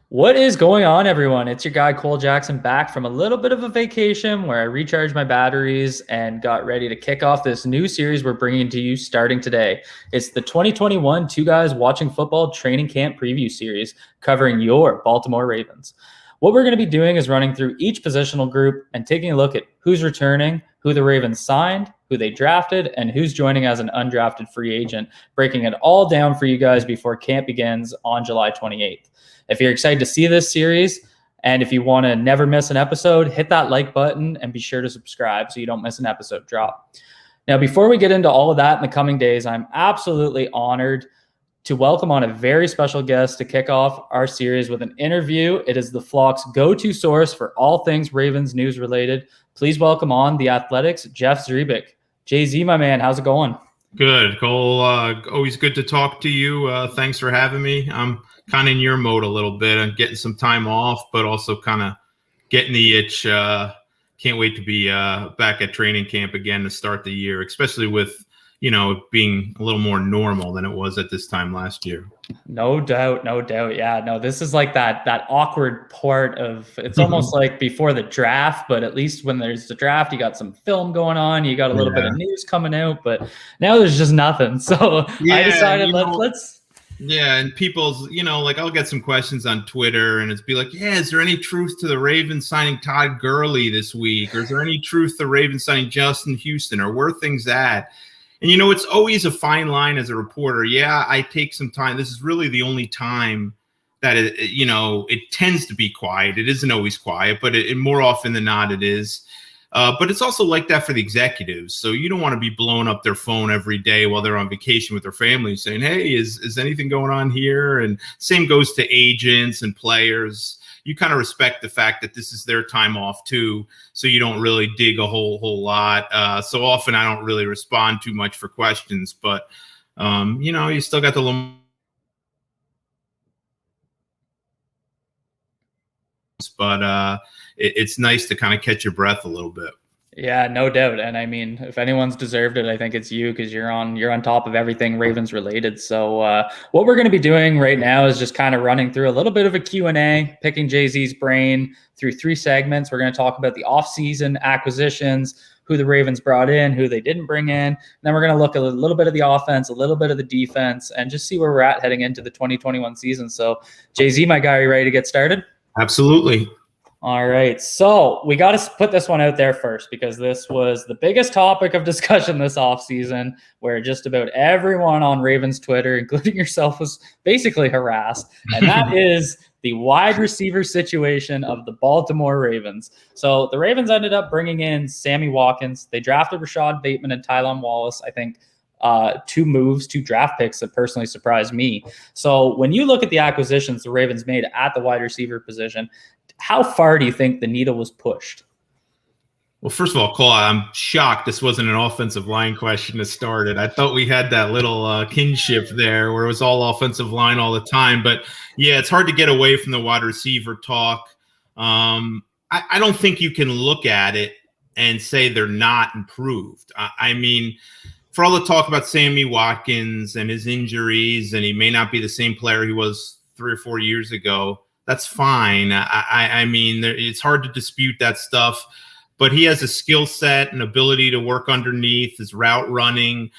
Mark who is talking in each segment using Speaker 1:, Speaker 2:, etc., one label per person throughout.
Speaker 1: What is going on, everyone? It's your guy, Cole Jackson, back from a little bit of a vacation where I recharged my batteries and got ready to kick off this new series we're bringing to you starting today. It's the 2021 Two Guys Watching Football Training Camp Preview Series covering your Baltimore Ravens. What we're going to be doing is running through each positional group and taking a look at who's returning, who the Ravens signed, who they drafted, and who's joining as an undrafted free agent, breaking it all down for you guys before camp begins on July 28th. If you're excited to see this series, and if you want to never miss an episode, hit that like button and be sure to subscribe so you don't miss an episode drop. Now, before we get into all of that in the coming days, I'm absolutely honored to welcome on a very special guest to kick off our series with an interview. It is the Flock's go-to source for all things Ravens news related. Please welcome on the Athletics, Jeff Zrebiec. Jay-Z, my man, how's it going?
Speaker 2: Good, Cole. Always good to talk to you. Thanks for having me. I'm kind of in your mode a little bit. I'm getting some time off, but also kind of getting the itch. Can't wait to be back at training camp again to start the year, especially with, being a little more normal than it was at this time last year.
Speaker 1: No doubt. Yeah, no, this is like that awkward part of it's almost like before the draft, but at least when there's the draft, you got some film going on, you got a little bit of news coming out, but now there's just nothing. So I decided let's
Speaker 2: yeah, and people's, I'll get some questions on Twitter and it's be like, yeah, is there any truth to the Ravens signing Todd Gurley this week? Or is there any truth to the Ravens signing Justin Houston? Or where are things at? And, it's always a fine line as a reporter. Yeah, I take some time. This is really the only time that, it tends to be quiet. It isn't always quiet, but it more often than not it is. But it's also like that for the executives. So you don't want to be blowing up their phone every day while they're on vacation with their family saying, hey, is anything going on here? And same goes to agents and players. You kind of respect the fact that this is their time off too. So you don't really dig a whole lot. So often I don't really respond too much for questions, but you still got the little, but it's nice to kind of catch your breath a little bit.
Speaker 1: Yeah, no doubt. And I mean, if anyone's deserved it, I think it's you because you're on top of everything Ravens related. So what we're going to be doing right now is just kind of running through a little bit of a Q&A, picking Jay-Z's brain through 3 segments. We're going to talk about the offseason acquisitions, who the Ravens brought in, who they didn't bring in. And then we're going to look at a little bit of the offense, a little bit of the defense, and just see where we're at heading into the 2021 season. So Jay-Z, my guy, are you ready to get started?
Speaker 2: Absolutely.
Speaker 1: All right, so we got to put this one out there first because this was the biggest topic of discussion this offseason where just about everyone on Ravens Twitter, including yourself, was basically harassed, and that is the wide receiver situation of the Baltimore Ravens. So the Ravens ended up bringing in Sammy Watkins. They drafted Rashod Bateman and Tylan Wallace, I think, 2 draft picks that personally surprised me. So when you look at the acquisitions the Ravens made at the wide receiver position, how far do you think the needle was pushed?
Speaker 2: Well, first of all, Cole, I'm shocked this wasn't an offensive line question to start it. I thought we had that little kinship there where it was all offensive line all the time. But, yeah, it's hard to get away from the wide receiver talk. I don't think you can look at it and say they're not improved. I mean, for all the talk about Sammy Watkins and his injuries, and he may not be the same player he was 3 or 4 years ago, that's fine. I mean, it's hard to dispute that stuff, but he has a skill set and ability to work underneath his route running.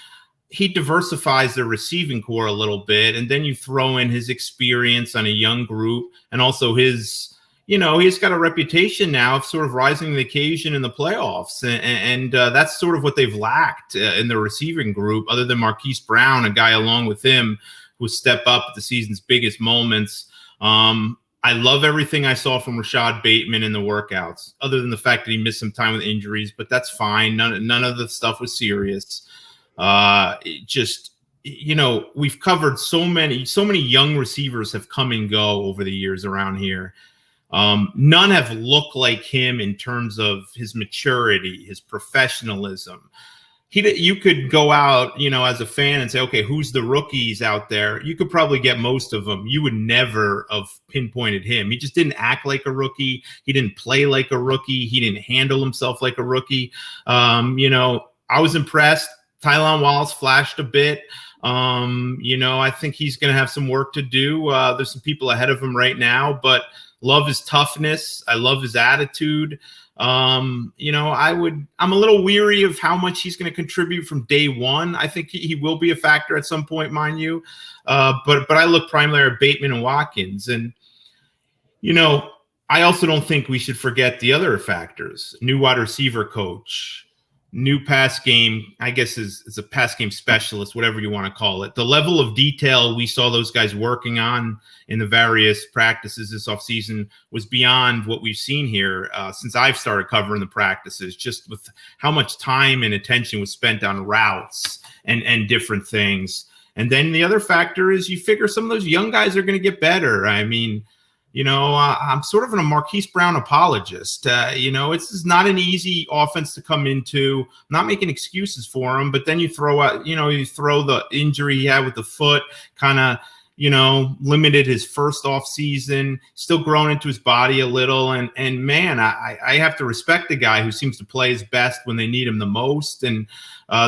Speaker 2: He diversifies the receiving core a little bit, and then you throw in his experience on a young group and also his, he's got a reputation now of sort of rising to the occasion in the playoffs, and that's sort of what they've lacked in the receiving group, other than Marquise Brown, a guy along with him who step up at the season's biggest moments. I love everything I saw from Rashod Bateman in the workouts, other than the fact that he missed some time with injuries, but that's fine. None of the stuff was serious. We've covered so many young receivers have come and go over the years around here. None have looked like him in terms of his maturity, his professionalism. You could go out, as a fan and say, okay, who's the rookies out there? You could probably get most of them. You would never have pinpointed him. He just didn't act like a rookie. He didn't play like a rookie. He didn't handle himself like a rookie. I was impressed. Tylan Wallace flashed a bit. I think he's going to have some work to do. There's some people ahead of him right now, but love his toughness. I love his attitude. I'm a little weary of how much he's going to contribute from day one. I think he will be a factor at some point, mind you. But I look primarily at Bateman and Watkins. And, I also don't think we should forget the other factors. New wide receiver coach, new pass game, I guess is a pass game specialist, whatever you want to call it. The level of detail we saw those guys working on in the various practices this offseason was beyond what we've seen here since I've started covering the practices, just with how much time and attention was spent on routes and different things. And then the other factor is you figure some of those young guys are going to get better. I mean, I'm sort of a Marquise Brown apologist. It's not an easy offense to come into. I'm not making excuses for him, but then you throw out, you throw the injury he had with the foot, kind of, limited his first off season, still growing into his body a little. And man, I have to respect the guy who seems to play his best when they need him the most. And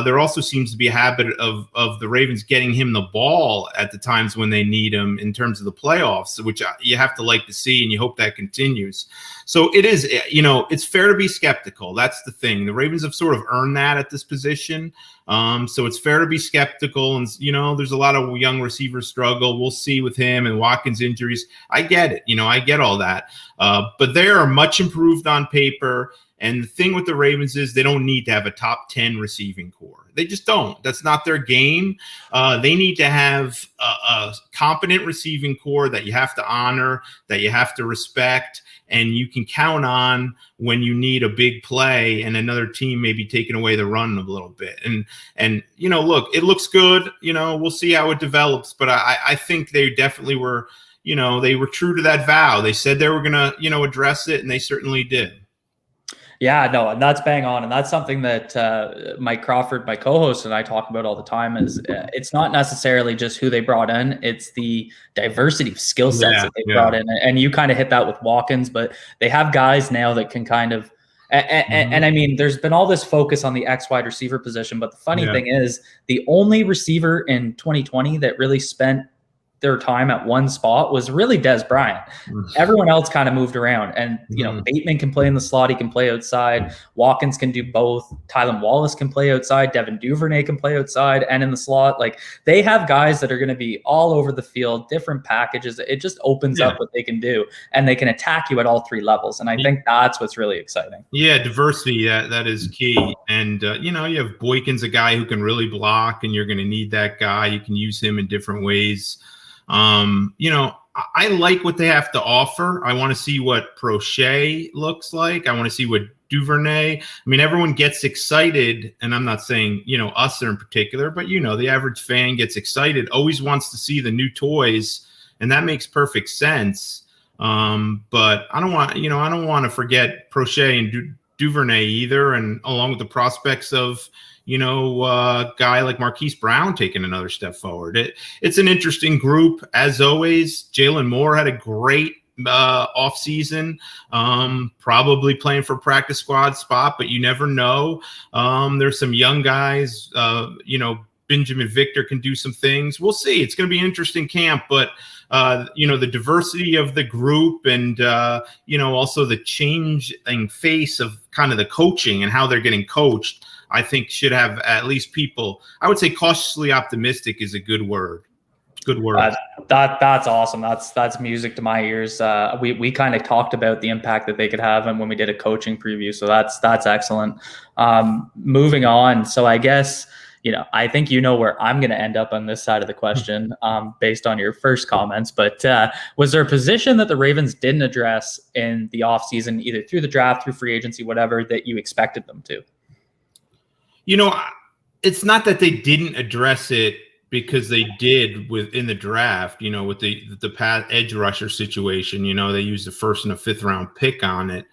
Speaker 2: there also seems to be a habit of the Ravens getting him the ball at the times when they need him in terms of the playoffs, which you have to like to see, and you hope that continues. So it is, it's fair to be skeptical. That's the thing. The Ravens have sort of earned that at this position. So it's fair to be skeptical. And, there's a lot of young receivers struggle. We'll see with him and Watkins injuries. I get it. I get all that. But they are much improved on paper. And the thing with the Ravens is they don't need to have a top 10 receiving core. They just don't. That's not their game. They need to have a competent receiving core that you have to honor, that you have to respect, and you can count on when you need a big play and another team may be taking away the run a little bit. And look, it looks good. We'll see how it develops. But I think they definitely were, they were true to that vow. They said they were going to, address it, and they certainly did.
Speaker 1: Yeah, no, and that's bang on. And that's something that Mike Crawford, my co-host, and I talk about all the time is it's not necessarily just who they brought in. It's the diversity of skill sets that they brought in. And you kind of hit that with Watkins, but they have guys now that can kind of and I mean, there's been all this focus on the X wide receiver position, but the funny thing is the only receiver in 2020 that really spent their time at one spot was really Des Bryant. Everyone else kind of moved around, and Bateman can play in the slot, he can play outside, Watkins can do both, Tylan Wallace can play outside, Devin Duvernay can play outside and in the slot. Like, they have guys that are going to be all over the field, different packages. It just opens up what they can do, and they can attack you at all three levels, and I think that's what's really exciting.
Speaker 2: Diversity, that is key. And you have Boykin's a guy who can really block, and you're going to need that guy. You can use him in different ways. I like what they have to offer. I want to see what Prochet looks like. I want to see what Duvernay. I mean, everyone gets excited, and I'm not saying, us in particular, but the average fan gets excited, always wants to see the new toys, and that makes perfect sense. But I don't want to forget Prochet and Duvernay either, and along with the prospects of a guy like Marquise Brown taking another step forward. It's an interesting group, as always. Jalen Moore had a great offseason, probably playing for a practice squad spot, but you never know. There's some young guys, Benjamin Victor can do some things. We'll see. It's going to be an interesting camp, but the diversity of the group and, also the changing face of kind of the coaching and how they're getting coached, I think should have at least people, I would say cautiously optimistic is a good word. Good word.
Speaker 1: That's awesome. That's music to my ears. We kind of talked about the impact that they could have and when we did a coaching preview. So that's excellent. Moving on. So I guess, I think where I'm going to end up on this side of the question based on your first comments. But was there a position that the Ravens didn't address in the offseason, either through the draft, through free agency, whatever, that you expected them to?
Speaker 2: It's not that they didn't address it because they did within the draft, with the edge rusher situation. They used the first and a fifth round pick on it.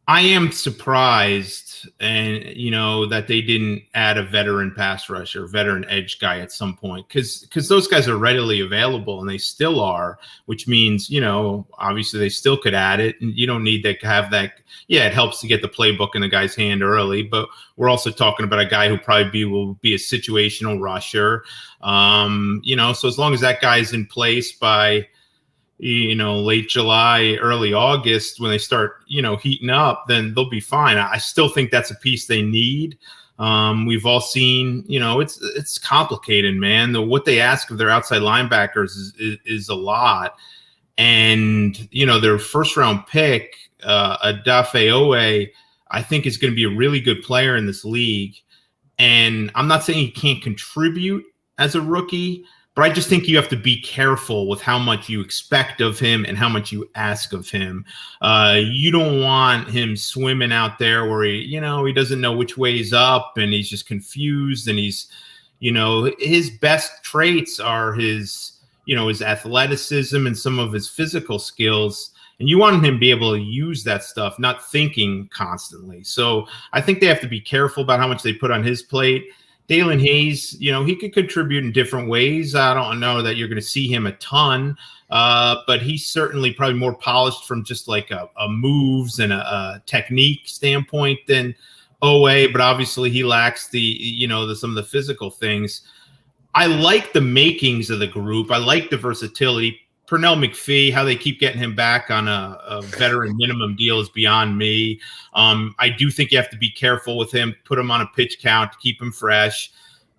Speaker 2: I am surprised, and that they didn't add a veteran pass rusher, veteran edge guy at some point, because those guys are readily available, and they still are, which means obviously they still could add it, and you don't need to have that. Yeah, it helps to get the playbook in the guy's hand early, but we're also talking about a guy who probably will be a situational rusher. So as long as that guy's in place by late July, early August, when they start, heating up, then they'll be fine. I still think that's a piece they need. We've all seen, it's complicated, man. What they ask of their outside linebackers is a lot. And, their first round pick, Adafe Owe, I think is going to be a really good player in this league. And I'm not saying he can't contribute as a rookie, but I just think you have to be careful with how much you expect of him and how much you ask of him. You don't want him swimming out there where he doesn't know which way he's up, and he's just confused, and he's, his best traits are his athleticism and some of his physical skills. And you want him to be able to use that stuff, not thinking constantly. So I think they have to be careful about how much they put on his plate. Dalen Hayes, he could contribute in different ways. I don't know that you're going to see him a ton, but he's certainly probably more polished from just like a moves and a technique standpoint than Owe, but obviously he lacks some of the physical things. I like the makings of the group. I like the versatility. Pernell McPhee, how they keep getting him back on a veteran minimum deal is beyond me. I do think you have to be careful with him, put him on a pitch count to keep him fresh.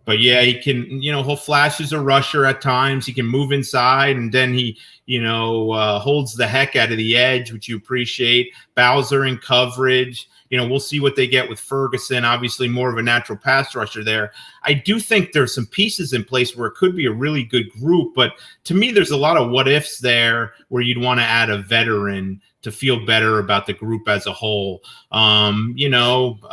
Speaker 2: But yeah, he can, he'll flash as a rusher at times. He can move inside, and then he, holds the heck out of the edge, which you appreciate. Bowser in coverage. We'll see what they get with Ferguson, obviously more of a natural pass rusher there. I do think there's some pieces in place where it could be a really good group, but to me, there's a lot of what ifs there where you'd want to add a veteran to feel better about the group as a whole.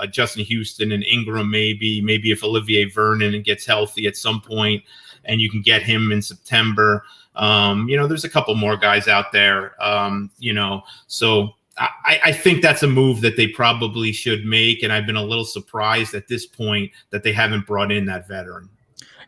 Speaker 2: Justin Houston and Ingram, maybe if Olivier Vernon gets healthy at some point and you can get him in September. There's a couple more guys out there, so I think that's a move that they probably should make, and I've been a little surprised at this point that they haven't brought in that veteran.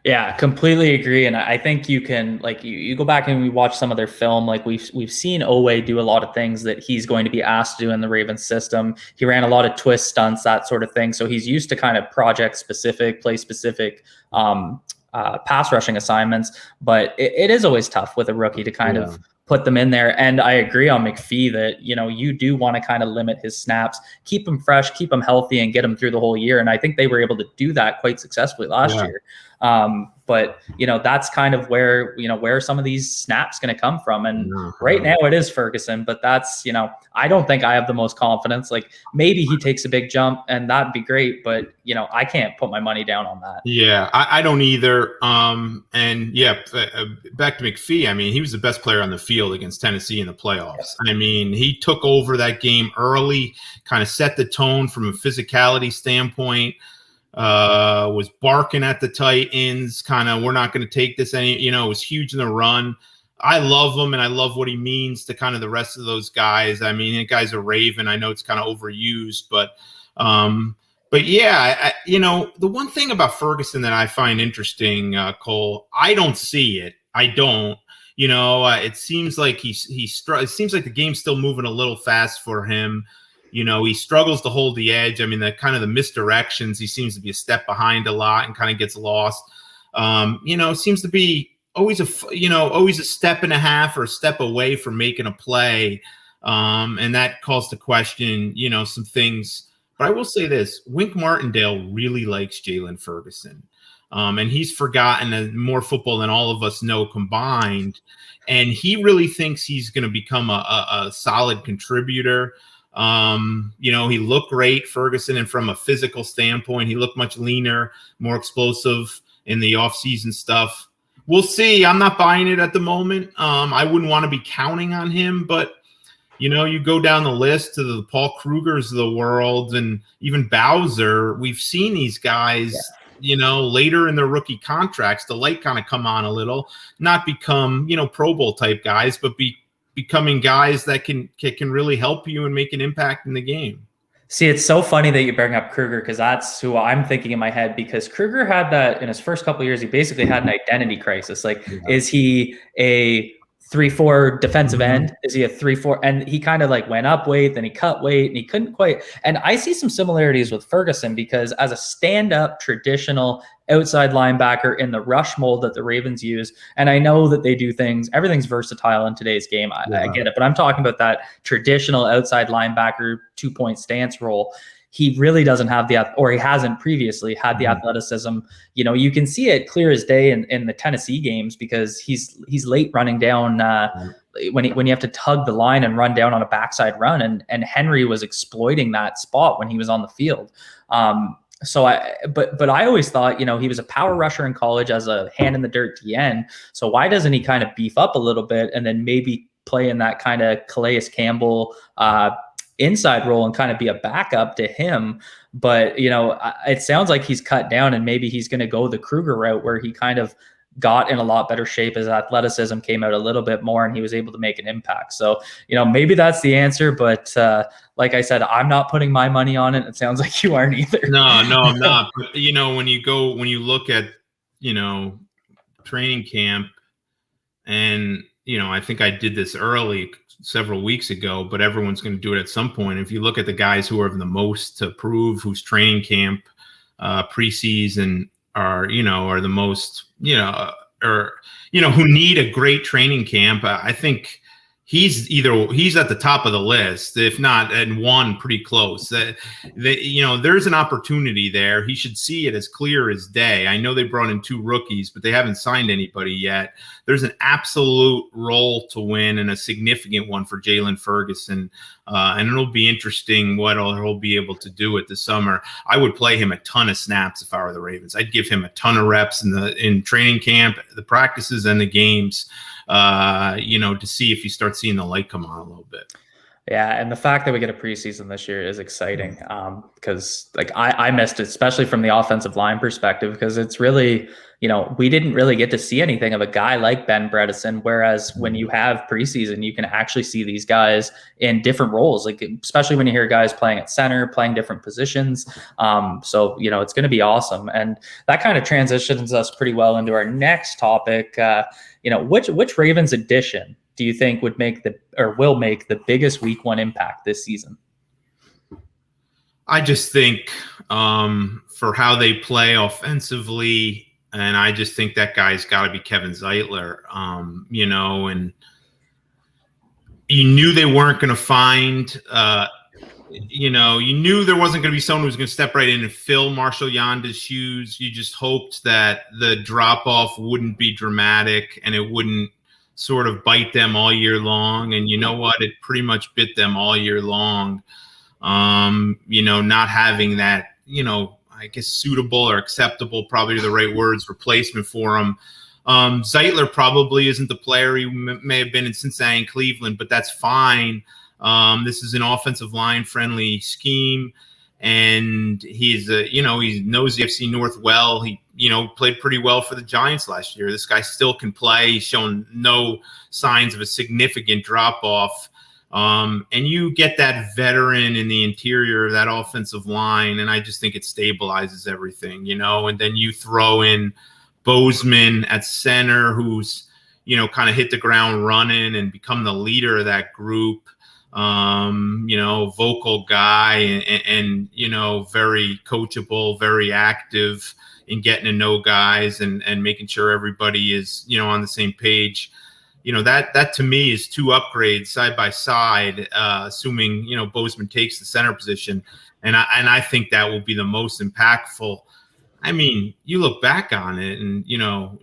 Speaker 1: Yeah, completely agree. And I think you can, you go back and we watch some of their film, we've seen Owe do a lot of things that he's going to be asked to do in the Ravens system. He ran a lot of twist stunts, that sort of thing. So he's used to kind of project specific, play specific pass rushing assignments, but it is always tough with a rookie to kind of put them in there. And I agree on McPhee that, you do want to kind of limit his snaps, keep him fresh, keep him healthy, and get him through the whole year. And I think they were able to do that quite successfully last year. But that's kind of where, where some of these snaps going to come from. And right now it is Ferguson, but that's, I don't think I have the most confidence. Maybe he takes a big jump and that'd be great, but I can't put my money down on that.
Speaker 2: Yeah, I don't either. And yeah, back to McPhee. I mean, he was the best player on the field against Tennessee in the playoffs. I mean, he took over that game early, kind of set the tone from a physicality standpoint. Was barking at the tight ends, kind of, we're not going to take this any, was huge in the run. I love him, and I love what he means to kind of the rest of those guys. I mean, that guy's a Raven. I know it's kind of overused, but yeah, the one thing about Ferguson that I find interesting, Cole, I don't see it. I don't. It seems like it seems like the game's still moving a little fast for him. He struggles to hold the edge. I mean, the kind of the misdirections, he seems to be a step behind a lot and kind of gets lost. Seems to be always a step and a half or a step away from making a play. And that calls to question, some things. But I will say this, Wink Martindale really likes Jalen Ferguson. And he's forgotten more football than all of us know combined. And he really thinks he's going to become a solid contributor. He looked great, Ferguson, and from a physical standpoint, he looked much leaner, more explosive in the offseason stuff. We'll see. I'm not buying it at the moment. I wouldn't want to be counting on him, but you go down the list to the Paul Krugers of the world and even Bowser. We've seen these guys, later in their rookie contracts, the light kind of come on a little, not become, Pro Bowl type guys, but becoming guys that can really help you and make an impact in the game.
Speaker 1: See, it's so funny that you bring up Kruger because that's who I'm thinking in my head. Because Kruger had that in his first couple of years. He basically had an identity crisis. Like,
Speaker 2: Yeah.
Speaker 1: is he a 3-4 defensive
Speaker 2: Mhm.
Speaker 1: end? Is he a 3-4? And he kind of like went up weight, then he cut weight, and he couldn't quite. And I see some similarities with Ferguson because as a stand-up traditional outside linebacker in the rush mold that the Ravens use, and I know that they do things. Everything's versatile in today's game. I
Speaker 2: Yeah.
Speaker 1: get it, but I'm talking about that traditional outside linebacker 2-point stance role. He really doesn't have or he hasn't previously had the
Speaker 2: Mhm.
Speaker 1: athleticism. You can see it clear as day in the Tennessee games because he's late running down when you have to tug the line and run down on a backside run, and Henry was exploiting that spot when he was on the field. But I always thought, he was a power rusher in college as a hand in the dirt DN. So why doesn't he kind of beef up a little bit and then maybe play in that kind of Calais Campbell inside role and kind of be a backup to him? But, it sounds like he's cut down and maybe he's going to go the Kruger route where he kind of got in a lot better shape. His athleticism came out a little bit more and he was able to make an impact. So, maybe that's the answer, but like I said, I'm not putting my money on it. It sounds like you aren't either.
Speaker 2: No, I'm not. But when you look at, training camp, and I think I did this early several weeks ago, but everyone's going to do it at some point. If you look at the guys who have the most to prove, whose training camp, preseason are the most, who need a great training camp, I think he's at the top of the list, if not, and one pretty close. There's an opportunity there. He should see it as clear as day. I know they brought in 2 rookies, but they haven't signed anybody yet. There's an absolute role to win and a significant one for Jalen Ferguson. And it'll be interesting what he'll be able to do it this summer. I would play him a ton of snaps if I were the Ravens. I'd give him a ton of reps in training camp, the practices and the games, to see if you start seeing the light come on a little bit.
Speaker 1: Yeah, and the fact that we get a preseason this year is exciting because I missed it, especially from the offensive line perspective, because it's really, we didn't really get to see anything of a guy like Ben Bredesen, whereas when you have preseason, you can actually see these guys in different roles, like especially when you hear guys playing at center, playing different positions. So, it's going to be awesome. And that kind of transitions us pretty well into our next topic. Which Ravens addition do you think will make the biggest week 1 impact this season?
Speaker 2: I just think for how they play offensively, and I just think that guy's got to be Kevin Zeitler, and you knew they weren't going to find, you knew there wasn't going to be someone who was going to step right in and fill Marshall Yanda's shoes. You just hoped that the drop-off wouldn't be dramatic and it wouldn't sort of bite them all year long. And you know what? It pretty much bit them all year long. Not having that, I guess suitable or acceptable, probably the right words, replacement for him. Zeitler probably isn't the player he may have been in Cincinnati and Cleveland, but that's fine. This is an offensive line friendly scheme. And he's he knows the FC North well. He, played pretty well for the Giants last year. This guy still can play. He's shown no signs of a significant drop off. And you get that veteran in the interior of that offensive line, and I just think it stabilizes everything, and then you throw in Bozeman at center, who's, kind of hit the ground running and become the leader of that group. Vocal guy and very coachable, very active in getting to know guys and making sure everybody is, on the same page. That to me is 2 upgrades side by side, assuming, Bozeman takes the center position. And I think that will be the most impactful. I mean, you look back on it and,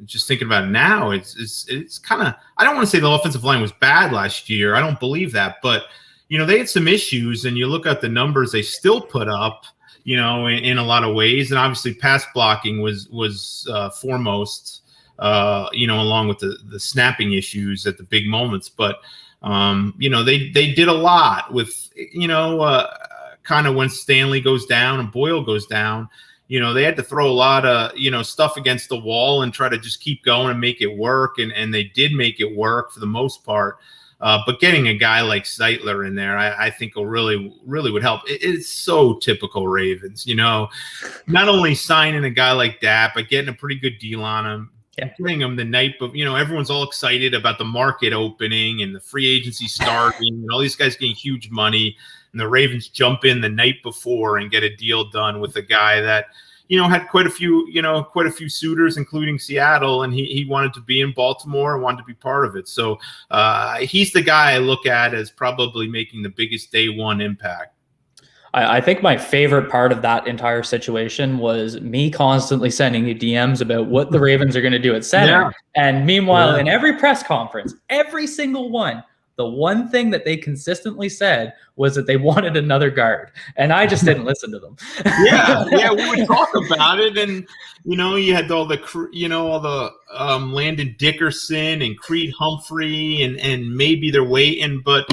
Speaker 2: just thinking about it now, it's kind of, I don't want to say the offensive line was bad last year. I don't believe that, but, they had some issues, and you look at the numbers they still put up, in a lot of ways. And obviously pass blocking was foremost, along with the snapping issues at the big moments. But, they did a lot with, kind of when Stanley goes down and Boyle goes down, they had to throw a lot of, stuff against the wall and try to just keep going and make it work. And they did make it work for the most part. But getting a guy like Zeitler in there, I think will really would help. It's so typical Ravens, not only signing a guy like that, but getting a pretty good deal on him.
Speaker 1: Yeah.
Speaker 2: Getting him the night, but everyone's all excited about the market opening and the free agency starting, and all these guys getting huge money, and the Ravens jump in the night before and get a deal done with a guy that had quite a few suitors, including Seattle, and he wanted to be in Baltimore and wanted to be part of it. So he's the guy I look at as probably making the biggest day one impact.
Speaker 1: I think my favorite part of that entire situation was me constantly sending you DMs about what the Ravens are going to do at center. Yeah. And meanwhile, in every press conference, every single one, the one thing that they consistently said was that they wanted another guard. And I just didn't listen to them.
Speaker 2: Yeah, we would talk about it. And, you had all the Landon Dickerson and Creed Humphrey and maybe they're waiting, but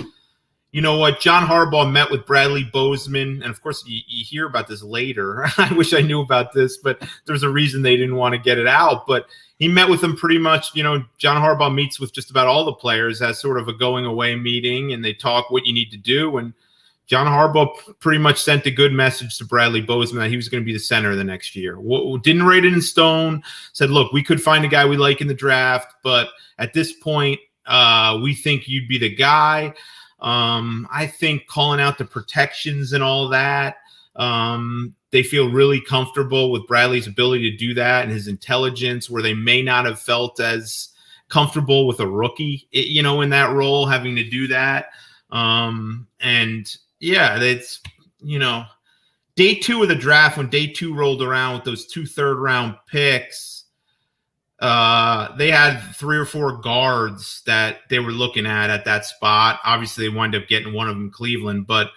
Speaker 2: you know what? John Harbaugh met with Bradley Bozeman, and of course, you hear about this later. I wish I knew about this, but there's a reason they didn't want to get it out. But he met with them pretty much. John Harbaugh meets with just about all the players as sort of a going away meeting, and they talk what you need to do. And John Harbaugh pretty much sent a good message to Bradley Bozeman that he was going to be the center the next year. Didn't write it in stone. Said, look, we could find a guy we like in the draft, but at this point, we think you'd be the guy. I think calling out the protections and all that, they feel really comfortable with Bradley's ability to do that and his intelligence, where they may not have felt as comfortable with a rookie, in that role, having to do that. And yeah, it's, day two of the draft, when day two rolled around with those 2 third-round picks, they had 3 or 4 guards that they were looking at that spot. Obviously, they wound up getting one of them, Cleveland, but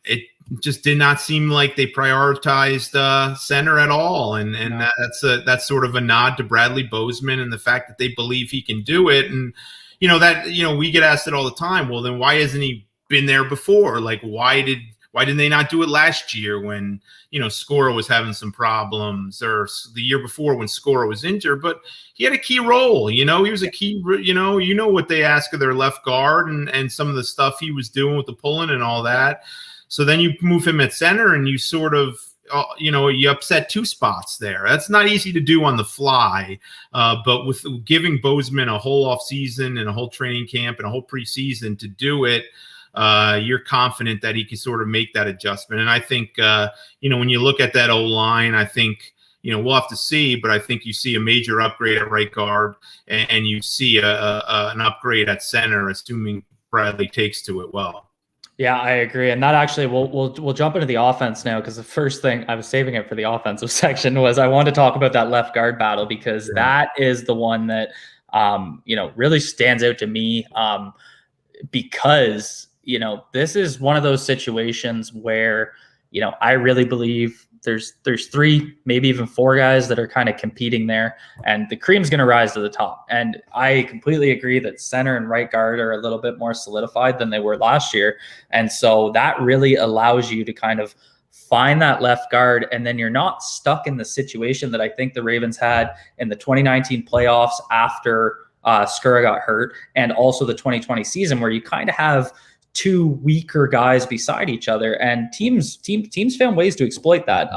Speaker 2: it just did not seem like they prioritized center at all. And that's sort of a nod to Bradley Bozeman and the fact that they believe he can do it. And we get asked it all the time. Well, then why hasn't he been there before? Like, why didn't they not do it last year when, Skora was having some problems, or the year before when Skora was injured? But he had a key role, he was a key, what they ask of their left guard and some of the stuff he was doing with the pulling and all that. So then you move him at center and you sort of, you upset 2 spots there. That's not easy to do on the fly. But with giving Bozeman a whole offseason and a whole training camp and a whole preseason to do it, you're confident that he can sort of make that adjustment. And I think, when you look at that O-line, I think, we'll have to see, but I think you see a major upgrade at right guard and you see an upgrade at center, assuming Bradley takes to it well.
Speaker 1: Yeah, I agree. And that actually, we'll jump into the offense now, because the first thing, I was saving it for the offensive section, was I want to talk about that left guard battle, because that is the one that, really stands out to me, because this is one of those situations where, I really believe there's 3, maybe even 4 guys that are kind of competing there, and the cream's going to rise to the top. And I completely agree that center and right guard are a little bit more solidified than they were last year. And so that really allows you to kind of find that left guard, and then you're not stuck in the situation that I think the Ravens had in the 2019 playoffs after Skura got hurt, and also the 2020 season, where you kind of have 2 weaker guys beside each other, and teams found ways to exploit that,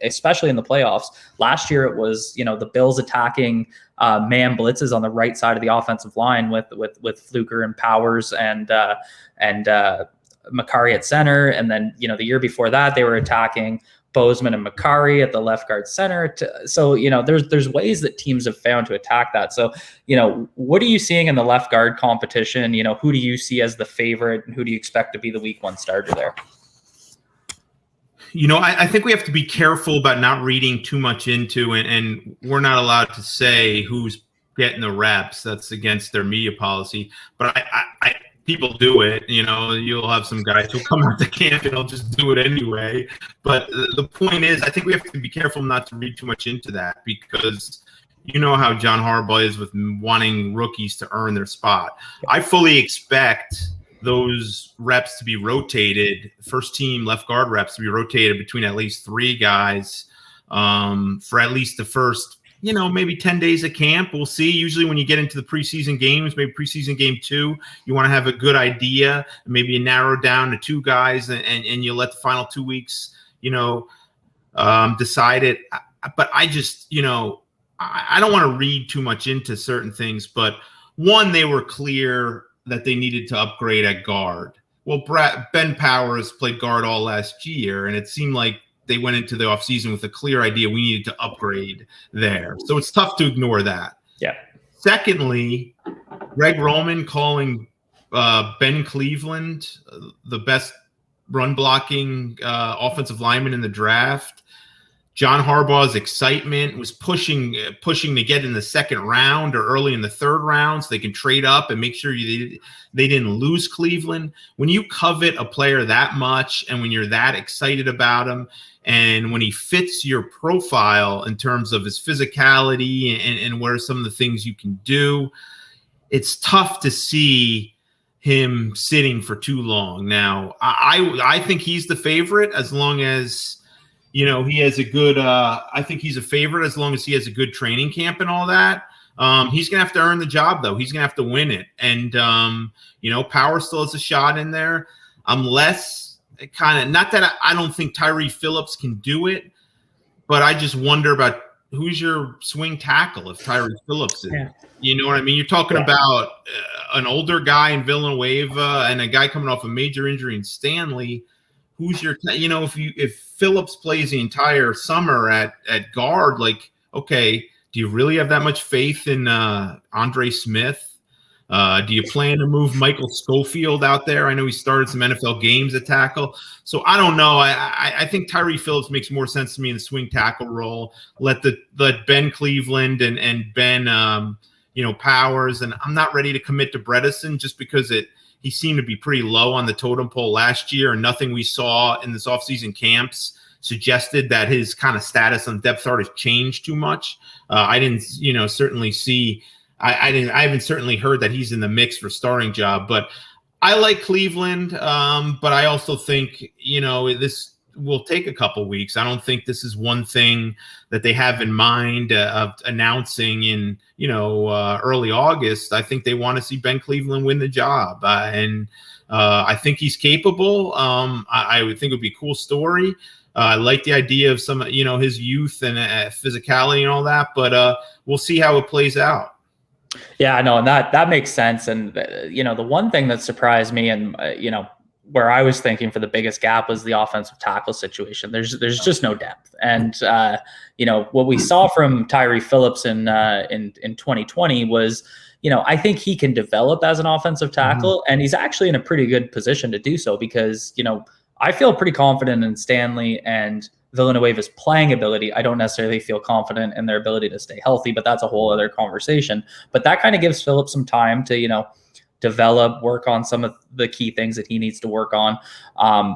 Speaker 1: especially in the playoffs. Last year, it was, the Bills attacking man blitzes on the right side of the offensive line with Fluker and Powers and Makari at center. And then, the year before that, they were attacking Bozeman and Makari at the left guard center. So, there's ways that teams have found to attack that. So, what are you seeing in the left guard competition? Who do you see as the favorite, and who do you expect to be the week 1 starter there?
Speaker 2: I think we have to be careful about not reading too much into it, and we're not allowed to say who's getting the reps. That's against their media policy. But I people do it, you'll have some guys who'll come out to camp and they'll just do it anyway. But the point is, I think we have to be careful not to read too much into that, because how John Harbaugh is with wanting rookies to earn their spot. I fully expect those reps to be rotated, first team left guard reps to be rotated between at least 3 guys for at least the first maybe 10 days of camp. We'll see. Usually when you get into the preseason games, maybe preseason game 2, you want to have a good idea. Maybe you narrow down to 2 guys and you let the final 2 weeks, decide it. But I just, I don't want to read too much into certain things. But one, they were clear that they needed to upgrade at guard. Well, Ben Powers played guard all last year, and it seemed like they went into the offseason with a clear idea we needed to upgrade there. So it's tough to ignore that.
Speaker 1: Yeah.
Speaker 2: Secondly, Greg Roman calling Ben Cleveland the best run blocking offensive lineman in the draft. John Harbaugh's excitement was pushing to get in the second round or early in the third round so they can trade up and make sure they didn't lose Cleveland. When you covet a player that much and when you're that excited about him and when he fits your profile in terms of his physicality and what are some of the things you can do, it's tough to see him sitting for too long. Now, I think he's the favorite as long as he has a good I think he's a favorite as long as he has a good training camp and all that. He's going to have to earn the job, though. He's going to have to win it. And, Power still has a shot in there. I'm less kind of – not that I don't think Tyree Phillips can do it, but I just wonder about who's your swing tackle if Tyree Phillips is. Yeah. You know what I mean? You're talking about an older guy in Villanueva and a guy coming off a major injury in Stanley. Who's your, if Phillips plays the entire summer at guard, like, okay, do you really have that much faith in Andre Smith? Do you plan to move Michael Schofield out there? I know he started some NFL games at tackle. So I don't know. I think Tyree Phillips makes more sense to me in the swing tackle role. Let Ben Cleveland and Ben, Powers. And I'm not ready to commit to Bredesen just because he seemed to be pretty low on the totem pole last year, and nothing we saw in this offseason camps suggested that his kind of status on depth chart has changed too much. I didn't, certainly see. I haven't certainly heard that he's in the mix for starting job. But I like Cleveland, but I also think this will take a couple weeks. I don't think this is one thing that they have in mind of announcing in early August. I think they want to see Ben Cleveland win the job, and I think he's capable. I would think it would be a cool story. I like the idea of some his youth and physicality and all that, but we'll see how it plays out.
Speaker 1: Yeah, no, and that makes sense. And the one thing that surprised me, and where I was thinking for the biggest gap was the offensive tackle situation. There's just no depth. And, what we saw from Tyree Phillips in 2020 was, I think he can develop as an offensive tackle, and he's actually in a pretty good position to do so because, I feel pretty confident in Stanley and Villanueva's playing ability. I don't necessarily feel confident in their ability to stay healthy, but that's a whole other conversation. But that kind of gives Phillips some time to, develop, work on some of the key things that he needs to work on.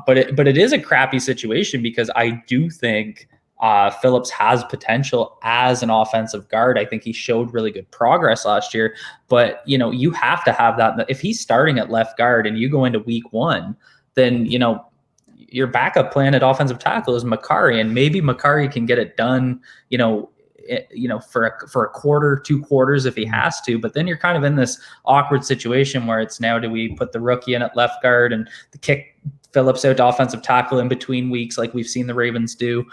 Speaker 1: But it is a crappy situation because I do think Phillips has potential as an offensive guard. I think he showed really good progress last year, but you have to have that. If he's starting at left guard and you go into week 1, then, your backup plan at offensive tackle is Makari, and maybe Makari can get it done, for a quarter, 2 quarters if he has to. But then you're kind of in this awkward situation where it's now, do we put the rookie in at left guard and kick Phillips out to offensive tackle in between weeks like we've seen the Ravens do?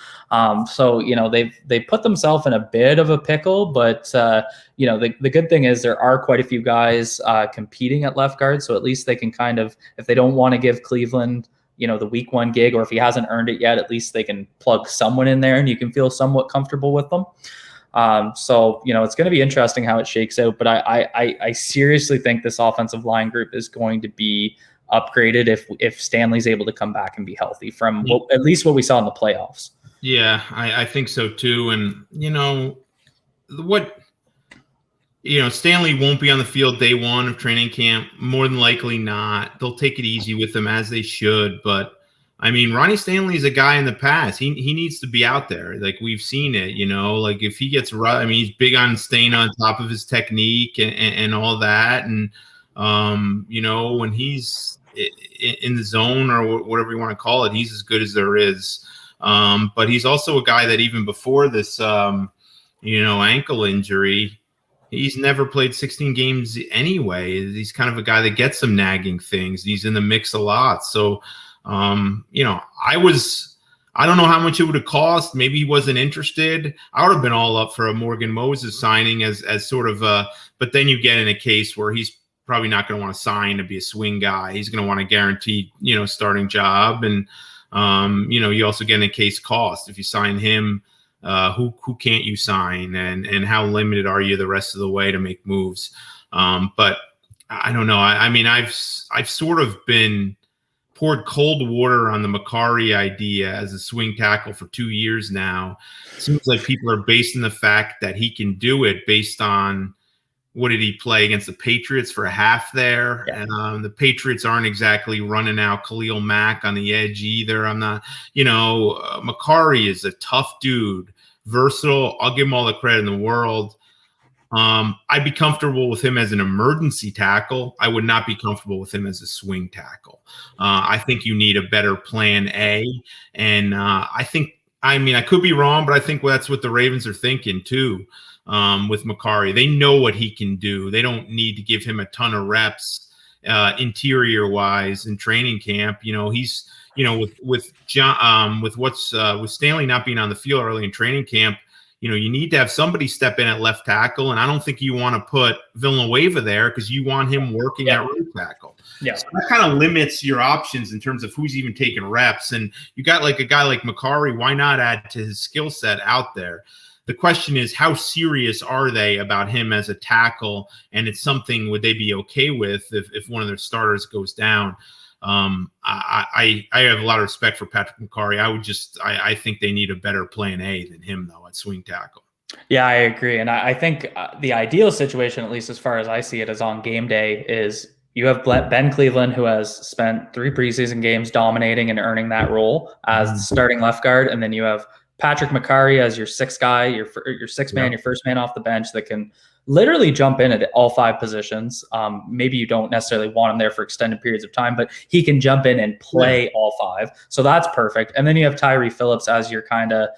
Speaker 1: So they put themselves in a bit of a pickle, but the good thing is there are quite a few guys competing at left guard, so at least they can kind of, if they don't want to give Cleveland the week 1 gig, or if he hasn't earned it yet, at least they can plug someone in there and you can feel somewhat comfortable with them. So it's going to be interesting how it shakes out, but I seriously think this offensive line group is going to be upgraded if Stanley's able to come back and be healthy from at least what we saw in the playoffs.
Speaker 2: Yeah, I think so too. And Stanley won't be on the field day 1 of training camp. More than likely not. They'll take it easy with him as they should. But Ronnie Stanley is a guy in the past. He needs to be out there. Like we've seen it, like if he gets he's big on staying on top of his technique and all that. And, when he's in the zone or whatever you want to call it, he's as good as there is. But he's also a guy that even before this, ankle injury. He's never played 16 games anyway. He's kind of a guy that gets some nagging things. He's in the mix a lot. So, I don't know how much it would have cost. Maybe he wasn't interested. I would have been all up for a Morgan Moses signing as sort of but then you get in a case where he's probably not going to want to sign to be a swing guy. He's going to want a guaranteed, starting job. And, you also get in a case cost. If you sign him, who can't you sign, and how limited are you the rest of the way to make moves? But I don't know. I mean, I've sort of been poured cold water on the Macari idea as a swing tackle for 2 years now. It seems like people are basing the fact that he can do it based on, what did he play against the Patriots for a half there?
Speaker 1: Yeah.
Speaker 2: And the Patriots aren't exactly running out Khalil Mack on the edge either. I'm not, Macari is a tough dude, versatile. I'll give him all the credit in the world. I'd be comfortable with him as an emergency tackle. I would not be comfortable with him as a swing tackle. I think you need a better plan A. And I could be wrong, but I think that's what the Ravens are thinking too. With Macari, they know what he can do. They don't need to give him a ton of reps interior wise in training camp. He's with John with Stanley not being on the field early in training camp. You need to have somebody step in at left tackle, and I don't think you want to put Villanueva there because you want him working at right tackle.
Speaker 1: Yeah,
Speaker 2: so that kind of limits your options in terms of who's even taking reps. And you got like a guy like Macari. Why not add to his skill set out there? The question is, how serious are they about him as a tackle? And it's something would they be okay with if one of their starters goes down? I have a lot of respect for Patrick Macari. I think they need a better plan A than him though at swing tackle.
Speaker 1: Yeah, I agree. And I think the ideal situation, at least as far as I see it, is on game day is you have Ben Cleveland, who has spent 3 preseason games dominating and earning that role as starting left guard. And then you have Patrick Macari as your sixth guy, your sixth man, your first man off the bench that can literally jump in at all 5 positions. Maybe you don't necessarily want him there for extended periods of time, but he can jump in and play all 5. So that's perfect. And then you have Tyree Phillips as your kind of,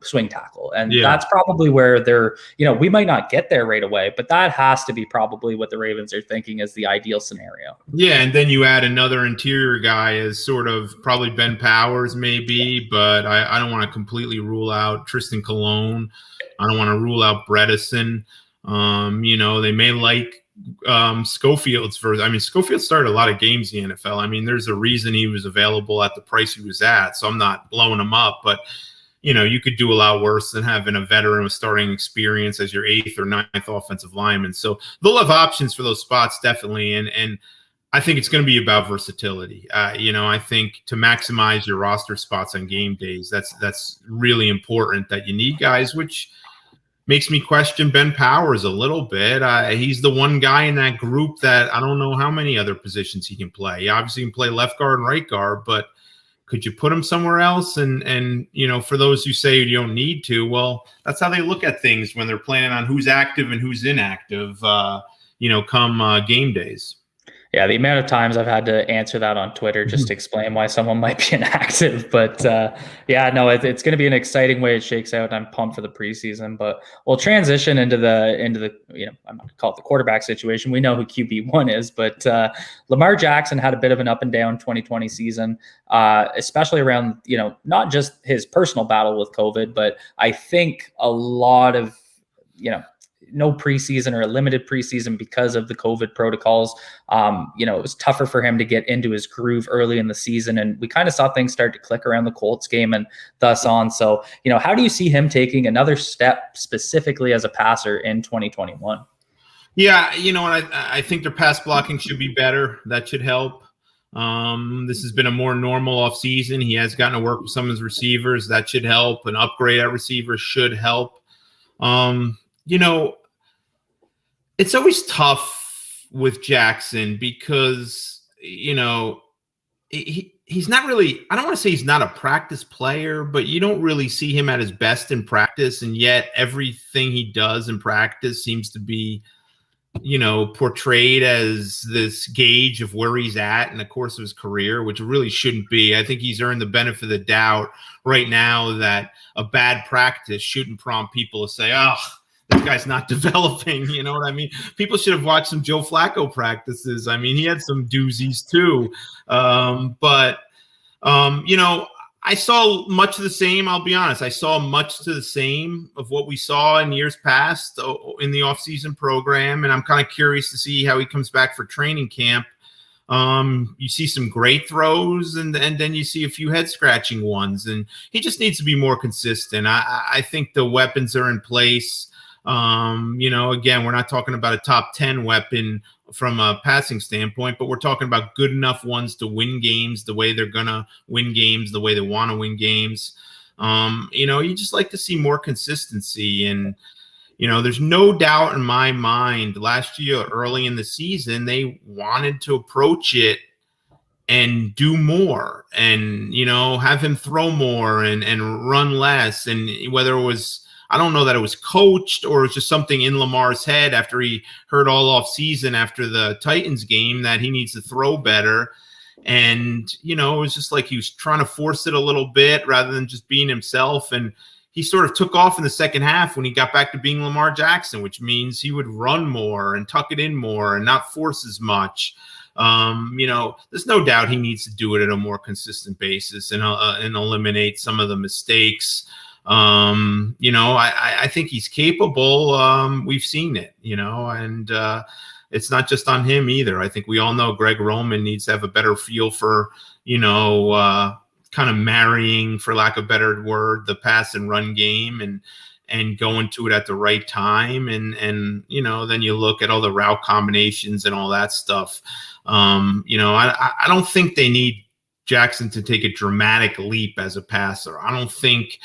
Speaker 1: swing tackle. And that's probably where they're, we might not get there right away, but that has to be probably what the Ravens are thinking is the ideal scenario.
Speaker 2: Yeah. And then you add another interior guy as sort of probably Ben Powers maybe, but I don't want to completely rule out Tristan Colon. I don't want to rule out Bredesen. They may like Schofield's Schofield started a lot of games in the NFL. There's a reason he was available at the price he was at, so I'm not blowing him up, but you could do a lot worse than having a veteran with starting experience as your 8th or 9th offensive lineman. So they'll have options for those spots, definitely. And I think it's going to be about versatility. I think to maximize your roster spots on game days, that's really important that you need guys, which makes me question Ben Powers a little bit. He's the one guy in that group that I don't know how many other positions he can play. He obviously can play left guard and right guard, but could you put him somewhere else? And for those who say you don't need to, well, that's how they look at things when they're planning on who's active and who's inactive, come game days.
Speaker 1: Yeah, the amount of times I've had to answer that on Twitter just to explain why someone might be inactive. But it's going to be an exciting way it shakes out. I'm pumped for the preseason, but we'll transition into the I'm not going to call it the quarterback situation. We know who QB1 is, but Lamar Jackson had a bit of an up and down 2020 season, especially around, not just his personal battle with COVID, but I think a lot of, no preseason or a limited preseason because of the COVID protocols. It was tougher for him to get into his groove early in the season. And we kind of saw things start to click around the Colts game and thus on. So, how do you see him taking another step specifically as a passer in 2021?
Speaker 2: Yeah. I think their pass blocking should be better. That should help. This has been a more normal offseason. He has gotten to work with some of his receivers. That should help. An upgrade at receiver should help. It's always tough with Jackson because, he's not really, I don't want to say he's not a practice player, but you don't really see him at his best in practice. And yet everything he does in practice seems to be portrayed as this gauge of where he's at in the course of his career, which really shouldn't be. I think he's earned the benefit of the doubt right now that a bad practice shouldn't prompt people to say, oh, this guy's not developing. You know what I mean? People should have watched some Joe Flacco practices. I mean, he had some doozies too. I saw much of the same. I'll be honest. I saw much to the same of what we saw in years past in the offseason program, and I'm kind of curious to see how he comes back for training camp. You see some great throws, and then you see a few head-scratching ones, and he just needs to be more consistent. I think the weapons are in place. Again, we're not talking about a top 10 weapon from a passing standpoint, but we're talking about good enough ones to win games the way they're going to win games, the way they want to win games. You just like to see more consistency. And, there's no doubt in my mind last year, early in the season, they wanted to approach it and do more and, have him throw more and run less. And whether it was, I don't know that it was coached or it was just something in Lamar's head after he heard all off season after the Titans game that he needs to throw better. And, it was just like he was trying to force it a little bit rather than just being himself. And he sort of took off in the second half when he got back to being Lamar Jackson, which means he would run more and tuck it in more and not force as much. There's no doubt he needs to do it at a more consistent basis and eliminate some of the mistakes. I think he's capable. We've seen it, and it's not just on him either. I think we all know Greg Roman needs to have a better feel for, kind of marrying, for lack of a better word, the pass and run game and going to it at the right time. And then you look at all the route combinations and all that stuff. I don't think they need Jackson to take a dramatic leap as a passer. I don't think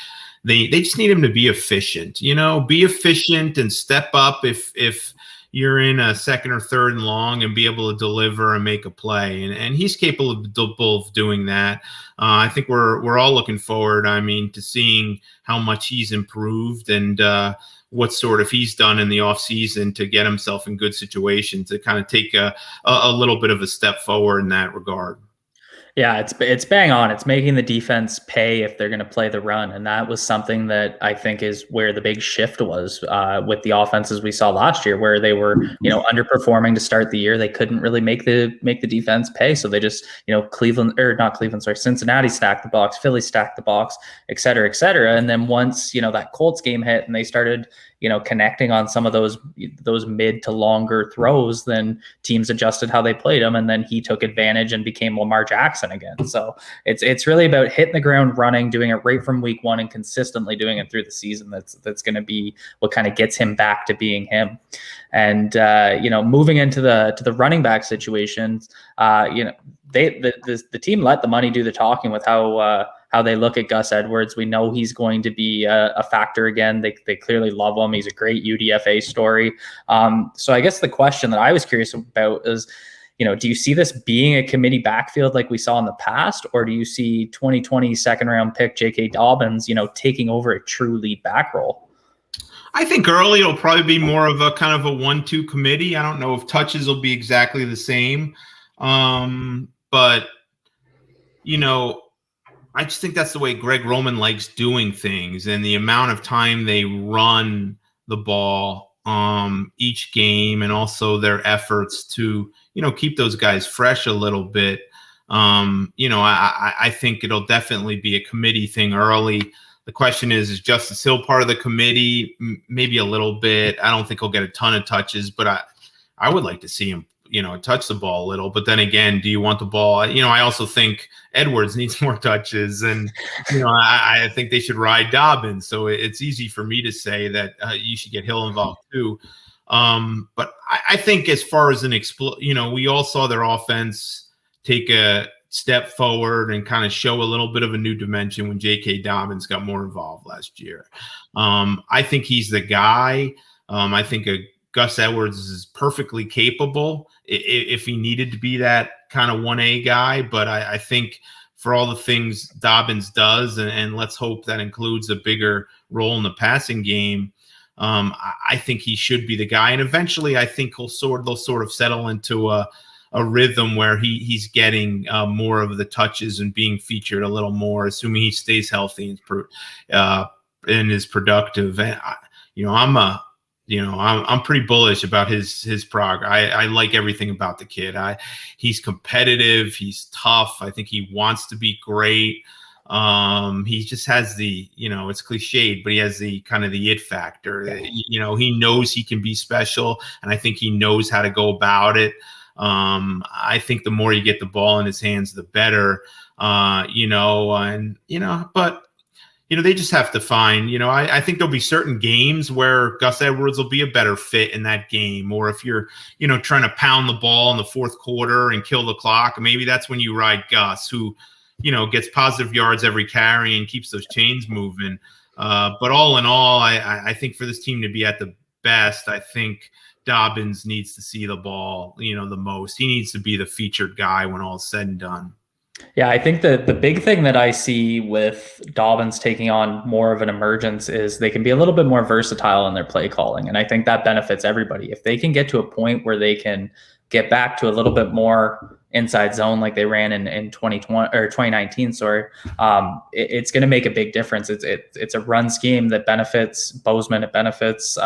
Speaker 2: they just need him to be efficient, be efficient and step up if you're in a second or third and long and be able to deliver and make a play. And he's capable of doing that. I think we're all looking forward, to seeing how much he's improved and what sort of he's done in the offseason to get himself in good situations to kind of take a little bit of a step forward in that regard.
Speaker 1: Yeah, it's bang on. It's making the defense pay if they're going to play the run, and that was something that I think is where the big shift was with the offenses we saw last year, where they were underperforming to start the year. They couldn't really make the defense pay, so they just Cincinnati stacked the box, Philly stacked the box, et cetera, and then once that Colts game hit and they started connecting on some of those mid to longer throws, then teams adjusted how they played them, and then he took advantage and became Lamar Jackson again. So it's really about hitting the ground running, doing it right from week one, and consistently doing it through the season. That's going to be what kind of gets him back to being him. And moving into the running back situations, the team let the money do the talking with how they look at Gus Edwards. We know he's going to be a factor again. They clearly love him. He's a great UDFA story. So I guess the question that I was curious about is, do you see this being a committee backfield like we saw in the past, or do you see 2020 second round pick J.K. Dobbins, taking over a true lead back role?
Speaker 2: I think early it'll probably be more of a kind of a 1-2 committee. I don't know if touches will be exactly the same. But I just think that's the way Greg Roman likes doing things, and the amount of time they run the ball each game, and also their efforts to keep those guys fresh a little bit. I think it'll definitely be a committee thing early. The question is Justice Hill part of the committee? Maybe a little bit. I don't think he'll get a ton of touches, but I would like to see him touch the ball a little. But then again, do you want the ball? I also think Edwards needs more touches, and I think they should ride Dobbins. So it's easy for me to say that you should get Hill involved too. But I think as far as we all saw their offense take a step forward and kind of show a little bit of a new dimension when J.K. Dobbins got more involved last year. I think he's the guy. I think Gus Edwards is perfectly capable if he needed to be that kind of 1A guy. But I think for all the things Dobbins does, and let's hope that includes a bigger role in the passing game, I think he should be the guy, and eventually I think they'll sort of settle into a rhythm where he's getting more of the touches and being featured a little more, assuming he stays healthy and is productive. And I'm pretty bullish about his progress. I like everything about the kid. He's competitive. He's tough. I think he wants to be great. He just has it's cliched, but he has the kind of the it factor. He knows he can be special, and I think he knows how to go about it. I think the more you get the ball in his hands, the better. But they just have to find, I think there'll be certain games where Gus Edwards will be a better fit in that game. Or if you're, trying to pound the ball in the fourth quarter and kill the clock, maybe that's when you ride Gus, who, gets positive yards every carry and keeps those chains moving. But all in all, I think for this team to be at the best, I think Dobbins needs to see the ball, the most. He needs to be the featured guy when all is said and done.
Speaker 1: Yeah, I think the big thing that I see with Dobbins taking on more of an emergence is they can be a little bit more versatile in their play calling. And I think that benefits everybody. If they can get to a point where they can get back to a little bit more inside zone like they ran in 2020 or 2019, it's going to make a big difference. It's a run scheme that benefits Bozeman. It benefits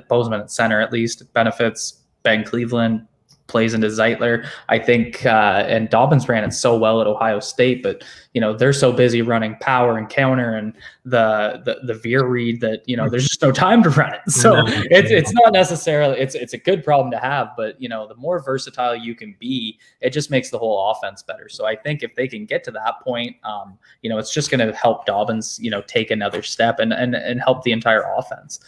Speaker 1: Bozeman at center, at least. It benefits Ben Cleveland, plays into Zeitler. I think, and Dobbins ran it so well at Ohio State, but they're so busy running power and counter and the veer read that there's just no time to run it. So it's not necessarily it's a good problem to have, but the more versatile you can be, it just makes the whole offense better. So I think if they can get to that point, it's just going to help Dobbins take another step and help the entire offense.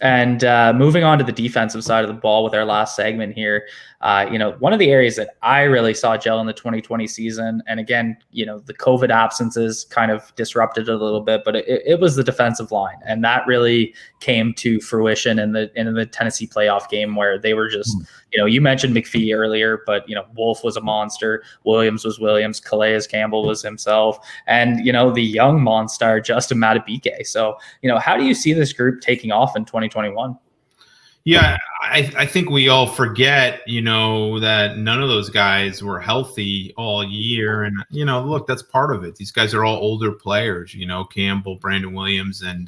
Speaker 1: And moving on to the defensive side of the ball with our last segment here, one of the areas that I really saw gel in the 2020 season, and again, the COVID absences kind of disrupted it a little bit, but it was the defensive line, and that really came to fruition in the Tennessee playoff game where they were just, you mentioned McPhee earlier, but Wolf was a monster, Williams was Williams, Calais Campbell was himself, and the young monster Justin Madubuike. So how do you see this group taking off in 2021?
Speaker 2: Yeah, I think we all forget, that none of those guys were healthy all year. And, look, that's part of it. These guys are all older players, Campbell, Brandon Williams, and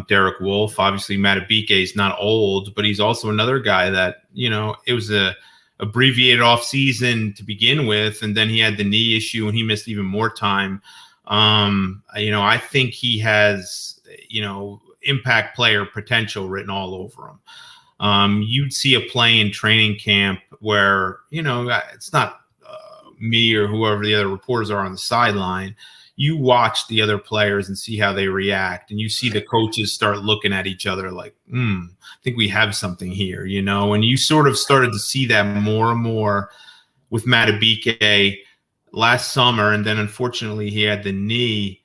Speaker 2: Derek Wolf. Obviously, Madubuike is not old, but he's also another guy that, it was a abbreviated offseason to begin with. And then he had the knee issue and he missed even more time. I think he has, impact player potential written all over him. You'd see a play in training camp where, it's not me or whoever the other reporters are on the sideline. You watch the other players and see how they react. And you see the coaches start looking at each other like, I think we have something here, and you sort of started to see that more and more with Madubuike last summer. And then unfortunately he had the knee.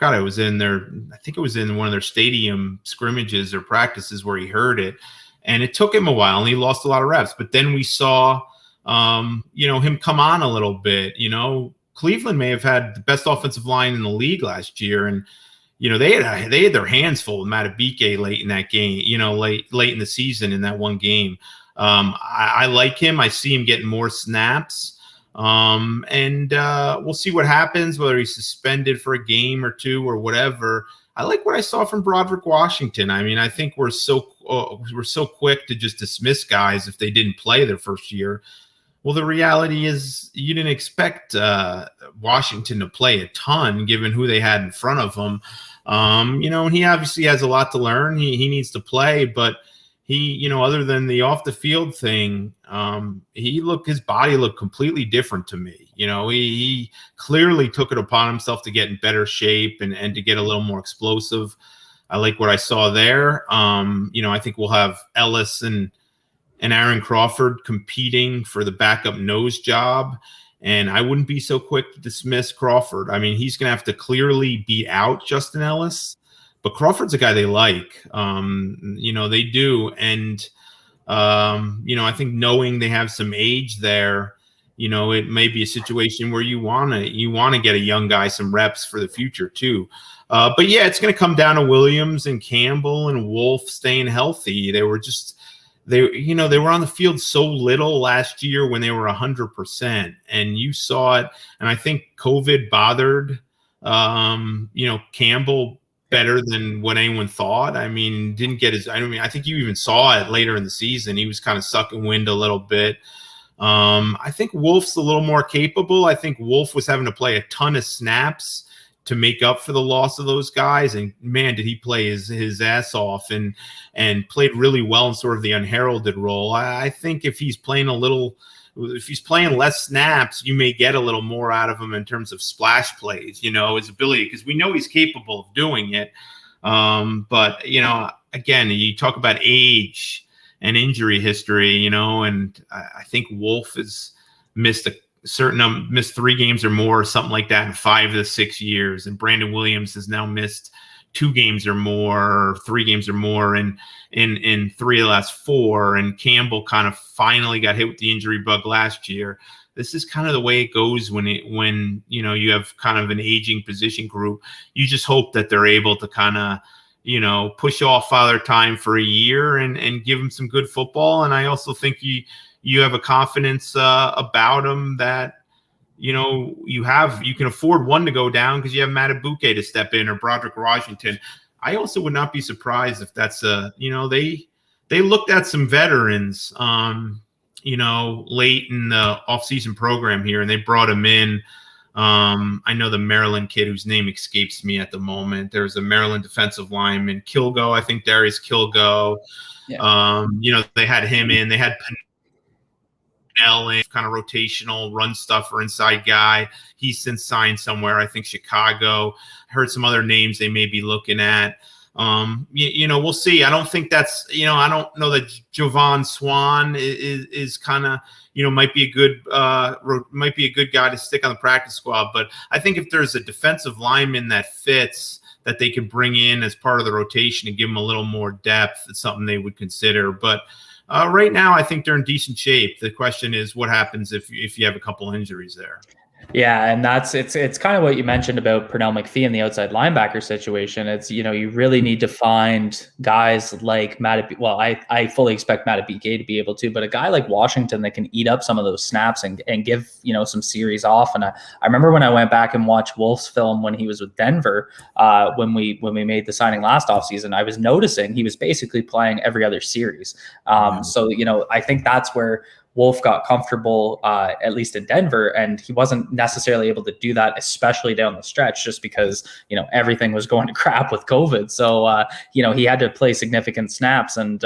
Speaker 2: God, I think it was in one of their stadium scrimmages or practices where he hurt it, and it took him a while and he lost a lot of reps. But then we saw, him come on a little bit. Cleveland may have had the best offensive line in the league last year, and they had their hands full with Madubuike late in that game. Late in the season in that one game. I like him. I see him getting more snaps. And we'll see what happens, whether he's suspended for a game or two or whatever. I like what I saw from Broderick Washington. I mean, I think we're so quick to just dismiss guys if they didn't play their first year. Well, the reality is you didn't expect Washington to play a ton given who they had in front of him. And he obviously has a lot to learn. He needs to play, but he, other than the off the field thing, his body looked completely different to me. He clearly took it upon himself to get in better shape and to get a little more explosive. I like what I saw there. I think we'll have Ellis and Aaron Crawford competing for the backup nose job. And I wouldn't be so quick to dismiss Crawford. I mean, he's going to have to clearly beat out Justin Ellis. But Crawford's a guy they like, they do. And, I think knowing they have some age there it may be a situation where you want to get a young guy some reps for the future too. But yeah, it's going to come down to Williams and Campbell and Wolf staying healthy. They were on the field so little last year when they were 100%, and you saw it. And I think COVID bothered, Campbell better than what anyone thought. I mean, I think you even saw it later in the season. He was kind of sucking wind a little bit. I think Wolf's a little more capable. I think Wolf was having to play a ton of snaps to make up for the loss of those guys. And man, did he play his ass off and played really well in sort of the unheralded role. I think if he's playing less snaps, you may get a little more out of him in terms of splash plays, his ability, because we know he's capable of doing it. But, again, you talk about age and injury history, and I think Wolf has missed 3 games or more or something like that in 5 of the 6 years. And Brandon Williams has now missed 2 games or more, or 3 games or more in 3 of the last 4. And Campbell kind of finally got hit with the injury bug last year. This is kind of the way it goes when you have kind of an aging position group. You just hope that they're able to kind of, push off Father Time for a year and give them some good football. And I also think you have a confidence about them that, you can afford one to go down because you have Matt Abuke to step in, or Broderick Washington. I also would not be surprised if that's they looked at some veterans, late in the offseason program here, and they brought him in. I know the Maryland kid whose name escapes me at the moment. There's a Maryland defensive lineman, Kilgo. I think Darius Kilgo. Yeah. They had him in. They had Penell, kind of rotational run stuffer inside guy. He's since signed somewhere. I think Chicago. I heard some other names they may be looking at. We'll see. I don't think that's, I don't know that Javon Swan is kind of, might be a good guy to stick on the practice squad. But I think if there's a defensive lineman that fits, that they could bring in as part of the rotation and give them a little more depth, it's something they would consider. But right now, I think they're in decent shape. The question is, what happens if you have a couple injuries there?
Speaker 1: Yeah, and it's kind of what you mentioned about Pernell McPhee in the outside linebacker situation. It's, you really need to find guys like Matt. Well, I fully expect Matt Abuke to be able to, but a guy like Washington that can eat up some of those snaps and give, some series off. And I remember when I went back and watched Wolf's film when he was with Denver, when we made the signing last offseason, I was noticing he was basically playing every other series. So, I think that's where Wolf got comfortable, at least in Denver, and he wasn't necessarily able to do that, especially down the stretch, just because, everything was going to crap with COVID. So, he had to play significant snaps, and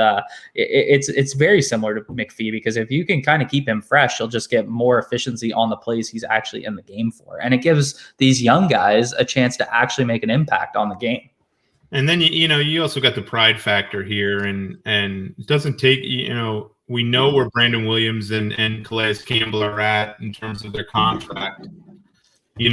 Speaker 1: it's very similar to McPhee, because if you can kind of keep him fresh, you'll just get more efficiency on the plays he's actually in the game for. And it gives these young guys a chance to actually make an impact on the game.
Speaker 2: And then, you also got the pride factor here, and it doesn't take, we know where Brandon Williams and Calais Campbell are at in terms of their contract. It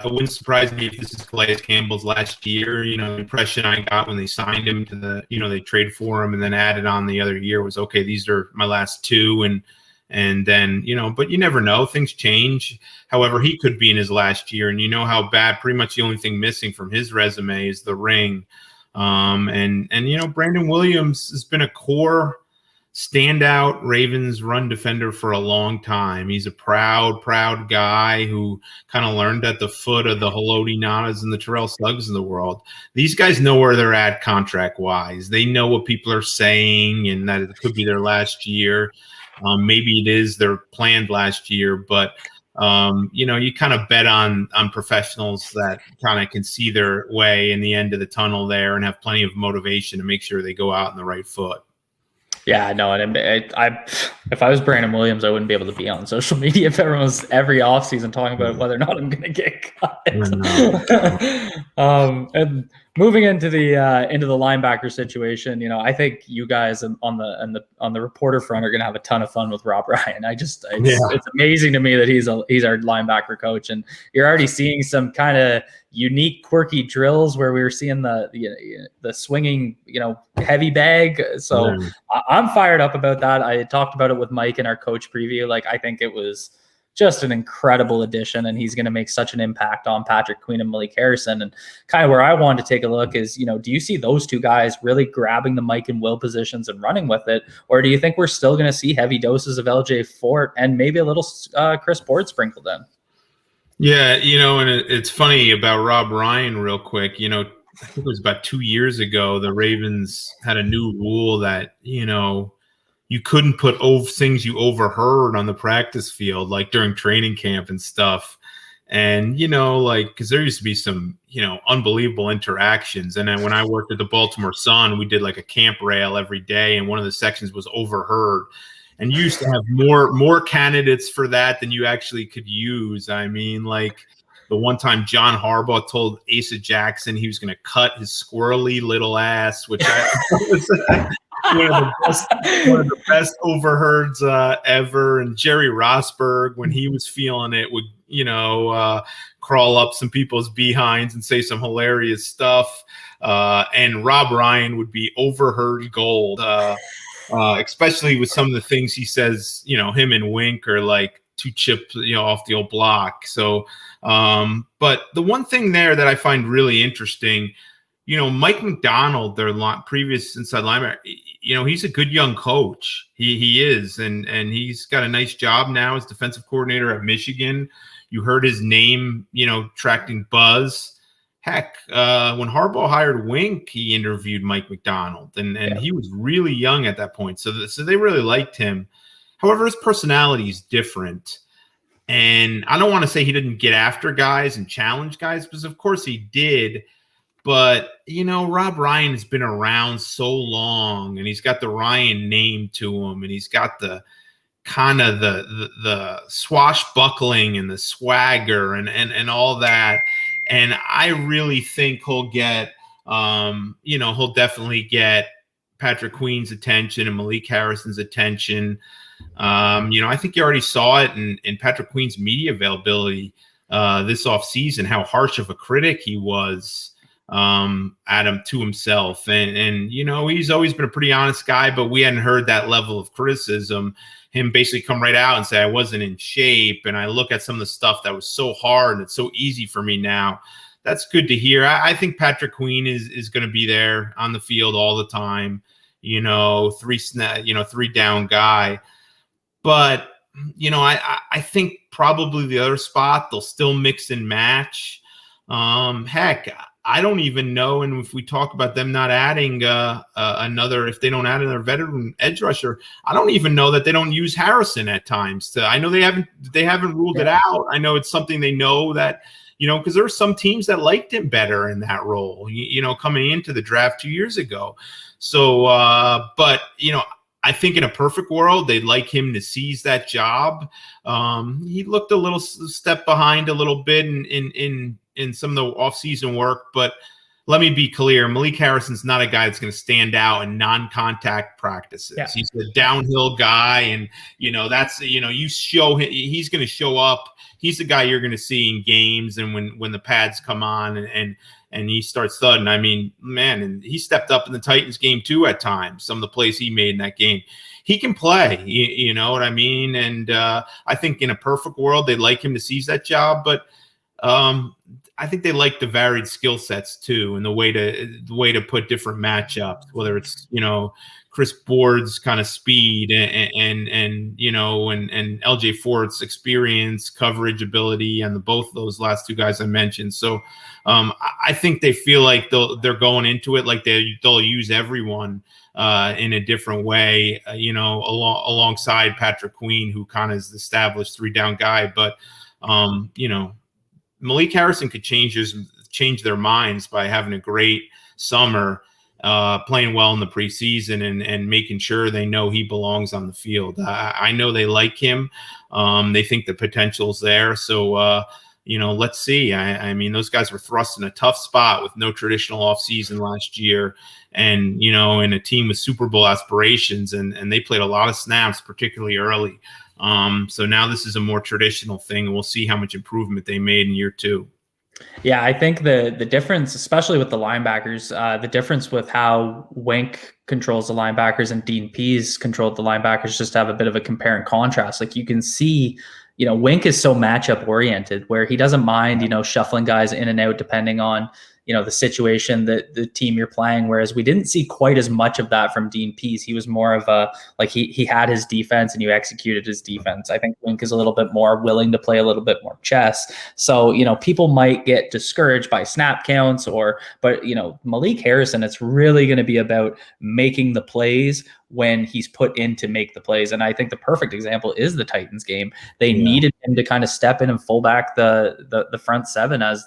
Speaker 2: wouldn't surprise me if this is Calais Campbell's last year. The impression I got when they signed him to they traded for him and then added on the other year was, okay, these are my last 2. And then, but you never know. Things change. However, he could be in his last year, and how bad, pretty much the only thing missing from his resume is the ring. And Brandon Williams has been a core standout Ravens run defender for a long time. He's a proud guy who kind of learned at the foot of the Haloti Ngata's and the Terrell Suggs of the world. These guys know where they're at contract-wise. They know what people are saying, and that it could be their last year. Maybe it is their planned last year, but you kind of bet on professionals that kind of can see their way in the end of the tunnel there and have plenty of motivation to make sure they go out on the right foot.
Speaker 1: Yeah, no, and if I was Brandon Williams, I wouldn't be able to be on social media if everyone was every offseason talking about whether or not I'm going to get cut. And moving into the linebacker situation, I think you guys on the reporter front are going to have a ton of fun with Rob Ryan. It's amazing to me that he's our linebacker coach, and you're already seeing some kind of unique, quirky drills where we were seeing the swinging, heavy bag. So I'm fired up about that. I talked about it with Mike in our coach preview. I think it was just an incredible addition, and he's going to make such an impact on Patrick Queen and Malik Harrison. And kind of where I wanted to take a look is, do you see those two guys really grabbing the Mike and Will positions and running with it? Or do you think we're still going to see heavy doses of LJ Fort and maybe a little Chris Board sprinkled in?
Speaker 2: Yeah, and it's funny about Rob Ryan real quick. I think it was about 2 years ago, the Ravens had a new rule that, you couldn't put things you overheard on the practice field, like during training camp and stuff. And, because there used to be some, unbelievable interactions. And then when I worked at the Baltimore Sun, we did like a camp rail every day. And one of the sections was overheard. And you used to have more candidates for that than you actually could use. I mean, like the one time John Harbaugh told Asa Jackson he was going to cut his squirrely little ass, which I was one of the best overheards ever. And Jerry Rosberg, when he was feeling it, would crawl up some people's behinds and say some hilarious stuff. And Rob Ryan would be overheard gold. Especially with some of the things he says, him and Wink are like two chips, off the old block. So, but the one thing there that I find really interesting, Mike McDonald, their previous inside linebacker, he's a good young coach. He is, and he's got a nice job now as defensive coordinator at Michigan. You heard his name, attracting buzz. Heck, when Harbaugh hired Wink, he interviewed Mike McDonald, and he was really young at that point. So they really liked him. However, his personality is different. And I don't want to say he didn't get after guys and challenge guys, because of course he did. But, Rob Ryan has been around so long, and he's got the Ryan name to him, and he's got the kind of the swashbuckling and the swagger and all that. And I really think he'll get, he'll definitely get Patrick Queen's attention and Malik Harrison's attention. I think you already saw it in Patrick Queen's media availability this offseason, how harsh of a critic he was at him to himself. And he's always been a pretty honest guy, but we hadn't heard that level of criticism. Him basically come right out and say, I wasn't in shape. And I look at some of the stuff that was so hard and it's so easy for me now. That's good to hear. I think Patrick Queen is going to be there on the field all the time, three down guy. But, I think probably the other spot, they'll still mix and match. Heck, I don't even know. And if we talk about them not adding if they don't add another veteran edge rusher, I don't even know that they don't use Harrison at times. I know they haven't ruled it out. I know it's something they know that, because there are some teams that liked him better in that role, coming into the draft 2 years ago. So, but, I think in a perfect world, they'd like him to seize that job. He looked a little step behind a little bit in some of the offseason work, but let me be clear. Malik Harrison's not a guy that's going to stand out in non-contact practices. Yeah. He's a downhill guy, and, that's, you show him, he's going to show up. He's the guy you're going to see in games and when the pads come on and he starts thudding. I mean, man, and he stepped up in the Titans game too at times, some of the plays he made in that game. He can play, you know what I mean? And I think in a perfect world, they'd like him to seize that job, but I think they like the varied skill sets too, and the way to put different matchups, whether it's, Chris Board's kind of speed and LJ Fort's experience, coverage ability, and both of those last two guys I mentioned. So I think they feel like they're going into it like they'll use everyone in a different way, alongside Patrick Queen, who kind of is the established three down guy. But Malik Harrison could change their minds by having a great summer, playing well in the preseason and making sure they know he belongs on the field. I know they like him. They think the potential's there. So, let's see. I mean, those guys were thrust in a tough spot with no traditional offseason last year and, in a team with Super Bowl aspirations, and they played a lot of snaps, particularly early. So now this is a more traditional thing, and we'll see how much improvement they made in year two.
Speaker 1: Yeah, I think the difference, especially with the linebackers, the difference with how Wink controls the linebackers and Dean Pease controlled the linebackers, just to have a bit of a compare and contrast. Like you can see, Wink is so matchup oriented where he doesn't mind, shuffling guys in and out depending on, the situation that the team you're playing. Whereas we didn't see quite as much of that from Dean Pease. He was more of a, like he had his defense and you executed his defense. I think Wink is a little bit more willing to play a little bit more chess. So, people might get discouraged by snap counts but Malik Harrison, it's really going to be about making the plays when he's put in to make the plays. And I think the perfect example is the Titans game. They needed him to kind of step in and full back the front seven as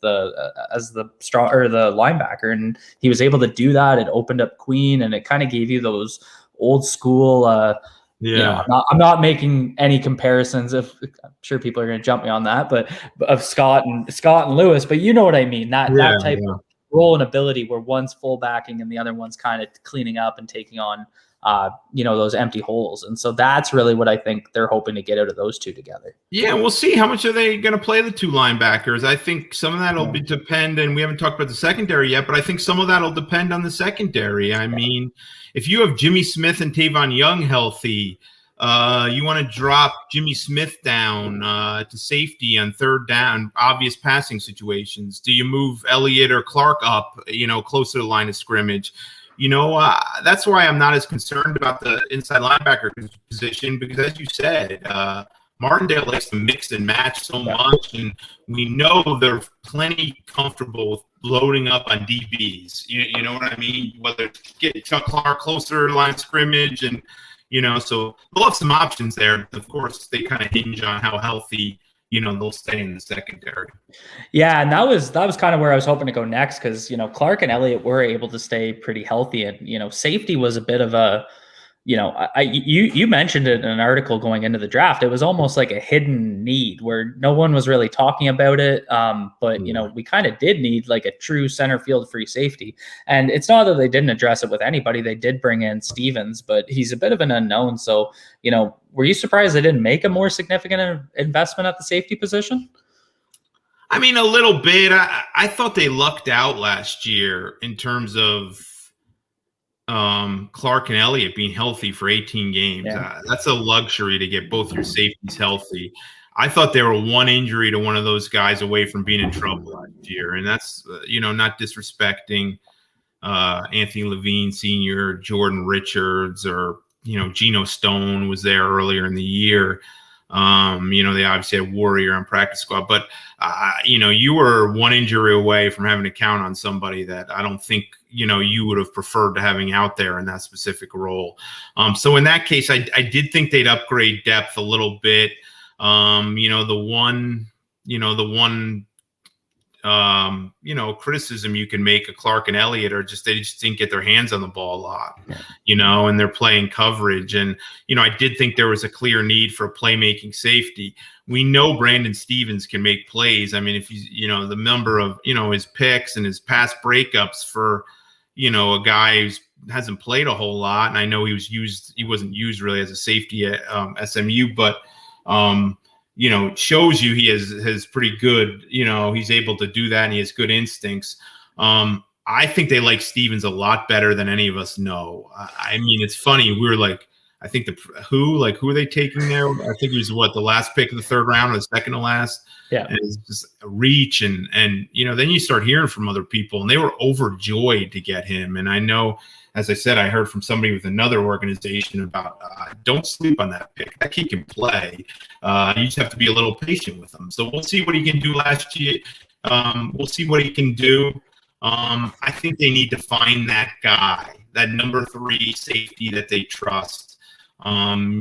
Speaker 1: the straw or the linebacker. And he was able to do that. It opened up Queen and it kind of gave you those old school, I'm not making any comparisons. I'm sure people are going to jump me on that, but of Scott and Lewis, but you know what I mean? That type of role and ability where one's full backing and the other one's kind of cleaning up and taking on, those empty holes. And so that's really what I think they're hoping to get out of those two together.
Speaker 2: Yeah, we'll see. How much are they going to play the two linebackers? I think some of that will depend, and we haven't talked about the secondary yet, but I think some of that will depend on the secondary. I mean, if you have Jimmy Smith and Tavon Young healthy, you want to drop Jimmy Smith down to safety on third down, obvious passing situations. Do you move Elliott or Clark up, closer to the line of scrimmage? That's why I'm not as concerned about the inside linebacker position, because as you said, Martindale likes to mix and match so much, and we know they're plenty comfortable with loading up on DBs. You know what I mean? Whether it's get Chuck Clark closer to line of scrimmage, and so they'll have some options there. Of course, they kind of hinge on how healthy they'll stay in the secondary.
Speaker 1: Yeah, and that was kind of where I was hoping to go next, because Clark and Elliott were able to stay pretty healthy, and safety was a bit of a, you mentioned it in an article going into the draft. It was almost like a hidden need where no one was really talking about it, but we kind of did need like a true center field free safety. And it's not that they didn't address it with anybody. They did bring in Stevens, but he's a bit of an unknown. So were you surprised they didn't make a more significant investment at the safety position?
Speaker 2: I mean, a little bit. I thought they lucked out last year in terms of Clark and Elliott being healthy for 18 games. That's a luxury to get both your safeties healthy. I thought they were one injury to one of those guys away from being in trouble last year. And that's, not disrespecting Anthony Levine Sr., Jordan Richards, or, Geno Stone was there earlier in the year. They obviously had Warrior on practice squad, but, you were one injury away from having to count on somebody that I don't think, you would have preferred to having out there in that specific role. So in that case, I did think they'd upgrade depth a little bit. The one criticism you can make of Clark and Elliott are they just didn't get their hands on the ball a lot, and they're playing coverage. And, I did think there was a clear need for a playmaking safety. We know Brandon Stevens can make plays. I mean, if the number of, his picks and his past breakups for, a guy who hasn't played a whole lot. And I know he wasn't used really as a safety at SMU, but, shows you he has pretty good, he's able to do that and he has good instincts. I think they like Stevens a lot better than any of us know. I mean, it's funny. We were like, I think who are they taking there? I think he was the last pick of the third round or the second to last. Yeah. And it's just a reach. And then you start hearing from other people and they were overjoyed to get him. And I know, as I said, I heard from somebody with another organization about don't sleep on that pick. That kid can play. You just have to be a little patient with him. So we'll see what he can do last year. We'll see what he can do. I think they need to find that guy, that number 3 safety that they trust. And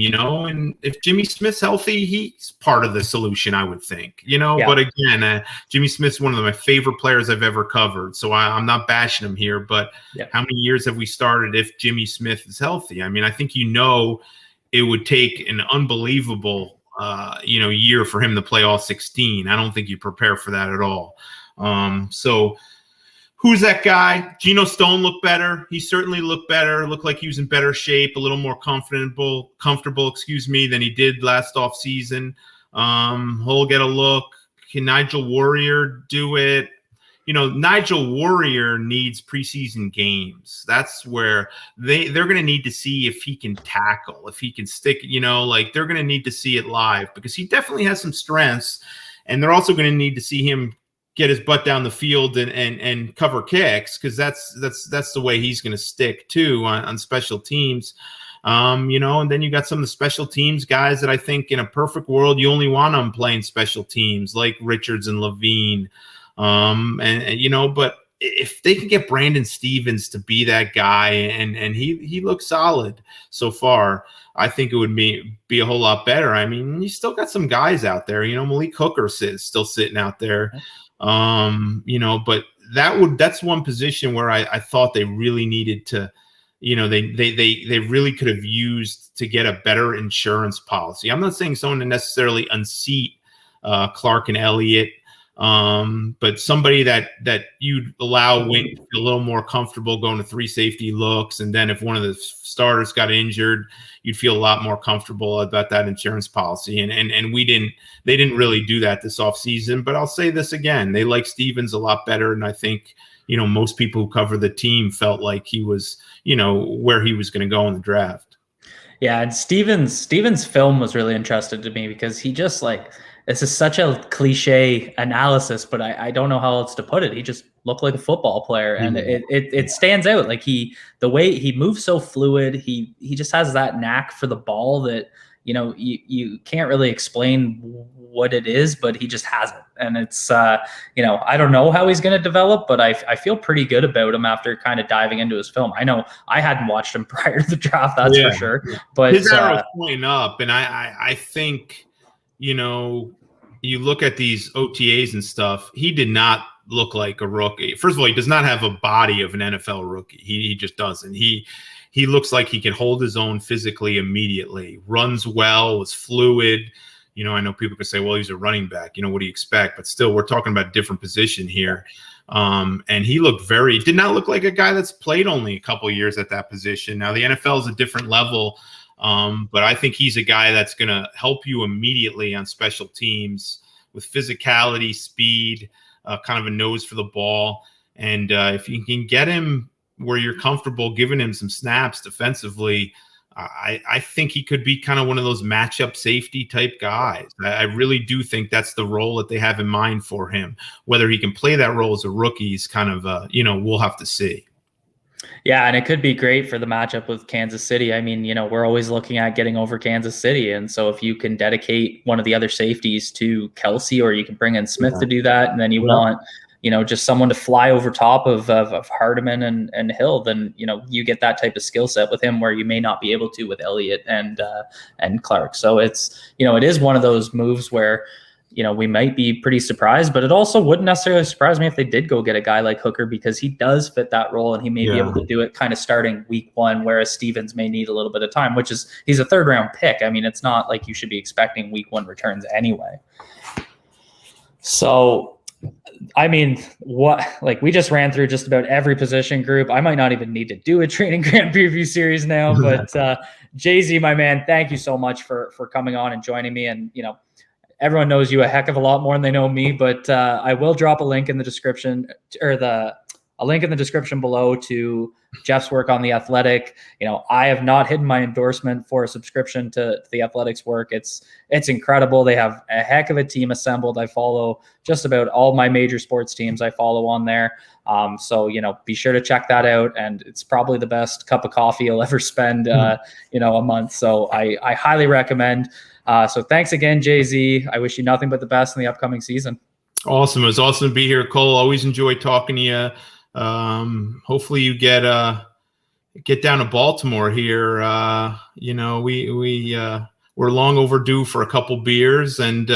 Speaker 2: if Jimmy Smith's healthy, he's part of the solution, I would think, but again, Jimmy Smith's one of my favorite players I've ever covered. So I'm not bashing him here, but how many years have we started if Jimmy Smith is healthy? I mean, I think, it would take an unbelievable, year for him to play all 16. I don't think you prepare for that at all. So who's that guy? Geno Stone looked better. He certainly looked better. Looked like he was in better shape, a little more comfortable, than he did last offseason. He'll get a look. Can Nigel Warrior do it? Nigel Warrior needs preseason games. That's where they're going to need to see if he can tackle, if he can stick, like they're going to need to see it live because he definitely has some strengths, and they're also going to need to see him get his butt down the field and cover kicks because that's the way he's going to stick too on special teams. And then you got some of the special teams guys that I think in a perfect world you only want them playing special teams like Richards and Levine. But if they can get Brandon Stevens to be that guy and he looks solid so far, I think it would be a whole lot better. I mean, you still got some guys out there, Malik Hooker still sitting out there. But that's one position where I thought they really needed to, they really could have used to get a better insurance policy. I'm not saying someone to necessarily unseat Clark and Elliott, but somebody that you'd allow Wink to feel a little more comfortable going to 3 safety looks. And then if one of the starters got injured, you'd feel a lot more comfortable about that insurance policy. And they didn't really do that this offseason. But I'll say this again, they like Stevens a lot better. And I think, most people who cover the team felt like he was, where he was going to go in the draft.
Speaker 1: Yeah. And Stevens' film was really interesting to me because he just this is such a cliche analysis, but I don't know how else to put it. He just looked like a football player, and it stands out. Like the way he moves so fluid, he just has that knack for the ball that you can't really explain what it is, but he just has it. And it's I don't know how he's going to develop, but I feel pretty good about him after kind of diving into his film. I know I hadn't watched him prior to the draft, that's for sure. But
Speaker 2: his arrow's pointing up, and I think. You look at these OTAs and stuff, he did not look like a rookie. First of all, he does not have a body of an NFL rookie. He just doesn't. He looks like he can hold his own physically immediately, runs well, is fluid. I know people could say, well, he's a running back. What do you expect? But still, we're talking about a different position here. And he did not look like a guy that's played only a couple of years at that position. Now, the NFL is a different level. But I think he's a guy that's going to help you immediately on special teams with physicality, speed, kind of a nose for the ball. And if you can get him where you're comfortable giving him some snaps defensively, I think he could be kind of one of those matchup safety type guys. I really do think that's the role that they have in mind for him. Whether he can play that role as a rookie is kind of, we'll have to see.
Speaker 1: Yeah, and it could be great for the matchup with Kansas City. I mean, we're always looking at getting over Kansas City. And so if you can dedicate one of the other safeties to Kelsey, or you can bring in Smith to do that, and then you want, just someone to fly over top of Hardeman and Hill, then, you get that type of skill set with him where you may not be able to with Elliott and Clark. So it's, it is one of those moves where, we might be pretty surprised, but it also wouldn't necessarily surprise me if they did go get a guy like Hooker because he does fit that role and he may be able to do it kind of starting week 1, whereas Stevens may need a little bit of time, he's a 3rd round pick. I mean, it's not like you should be expecting week 1 returns anyway. So, I mean, we just ran through just about every position group. I might not even need to do a training camp preview series now, but Jay-Z, my man, thank you so much for coming on and joining me. And, everyone knows you a heck of a lot more than they know me, but I will drop a link in the description below to Jeff's work on The Athletic. I have not hidden my endorsement for a subscription to The Athletic's work. It's incredible. They have a heck of a team assembled. I follow just about all my major sports teams I follow on there. So, be sure to check that out. And it's probably the best cup of coffee you'll ever spend, a month. So I highly recommend. So thanks again, Jay-Z. I wish you nothing but the best in the upcoming season.
Speaker 2: Awesome. It was awesome to be here, Cole. Always enjoy talking to you. Hopefully you get down to Baltimore here. We're long overdue for a couple beers, and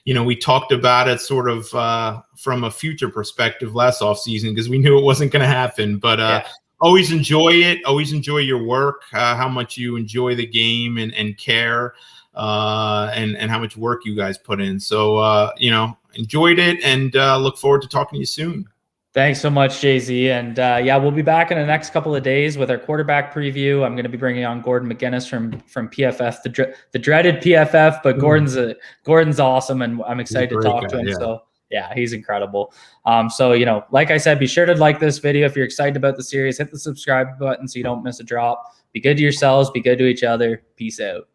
Speaker 2: we talked about it sort of from a future perspective last offseason because we knew it wasn't going to happen. But always enjoy it. Always enjoy your work, how much you enjoy the game and care, and how much work you guys put in. So, enjoyed it, and look forward to talking to you soon.
Speaker 1: Thanks so much, Jay-Z. And we'll be back in the next couple of days with our quarterback preview. I'm going to be bringing on Gordon McGinnis from PFF, the dreaded PFF, but Gordon's awesome, and I'm excited to talk to him. Yeah. So Yeah, he's incredible. So, like I said, be sure to like this video. If you're excited about the series, hit the subscribe button so you don't miss a drop. Be good to yourselves. Be good to each other. Peace out.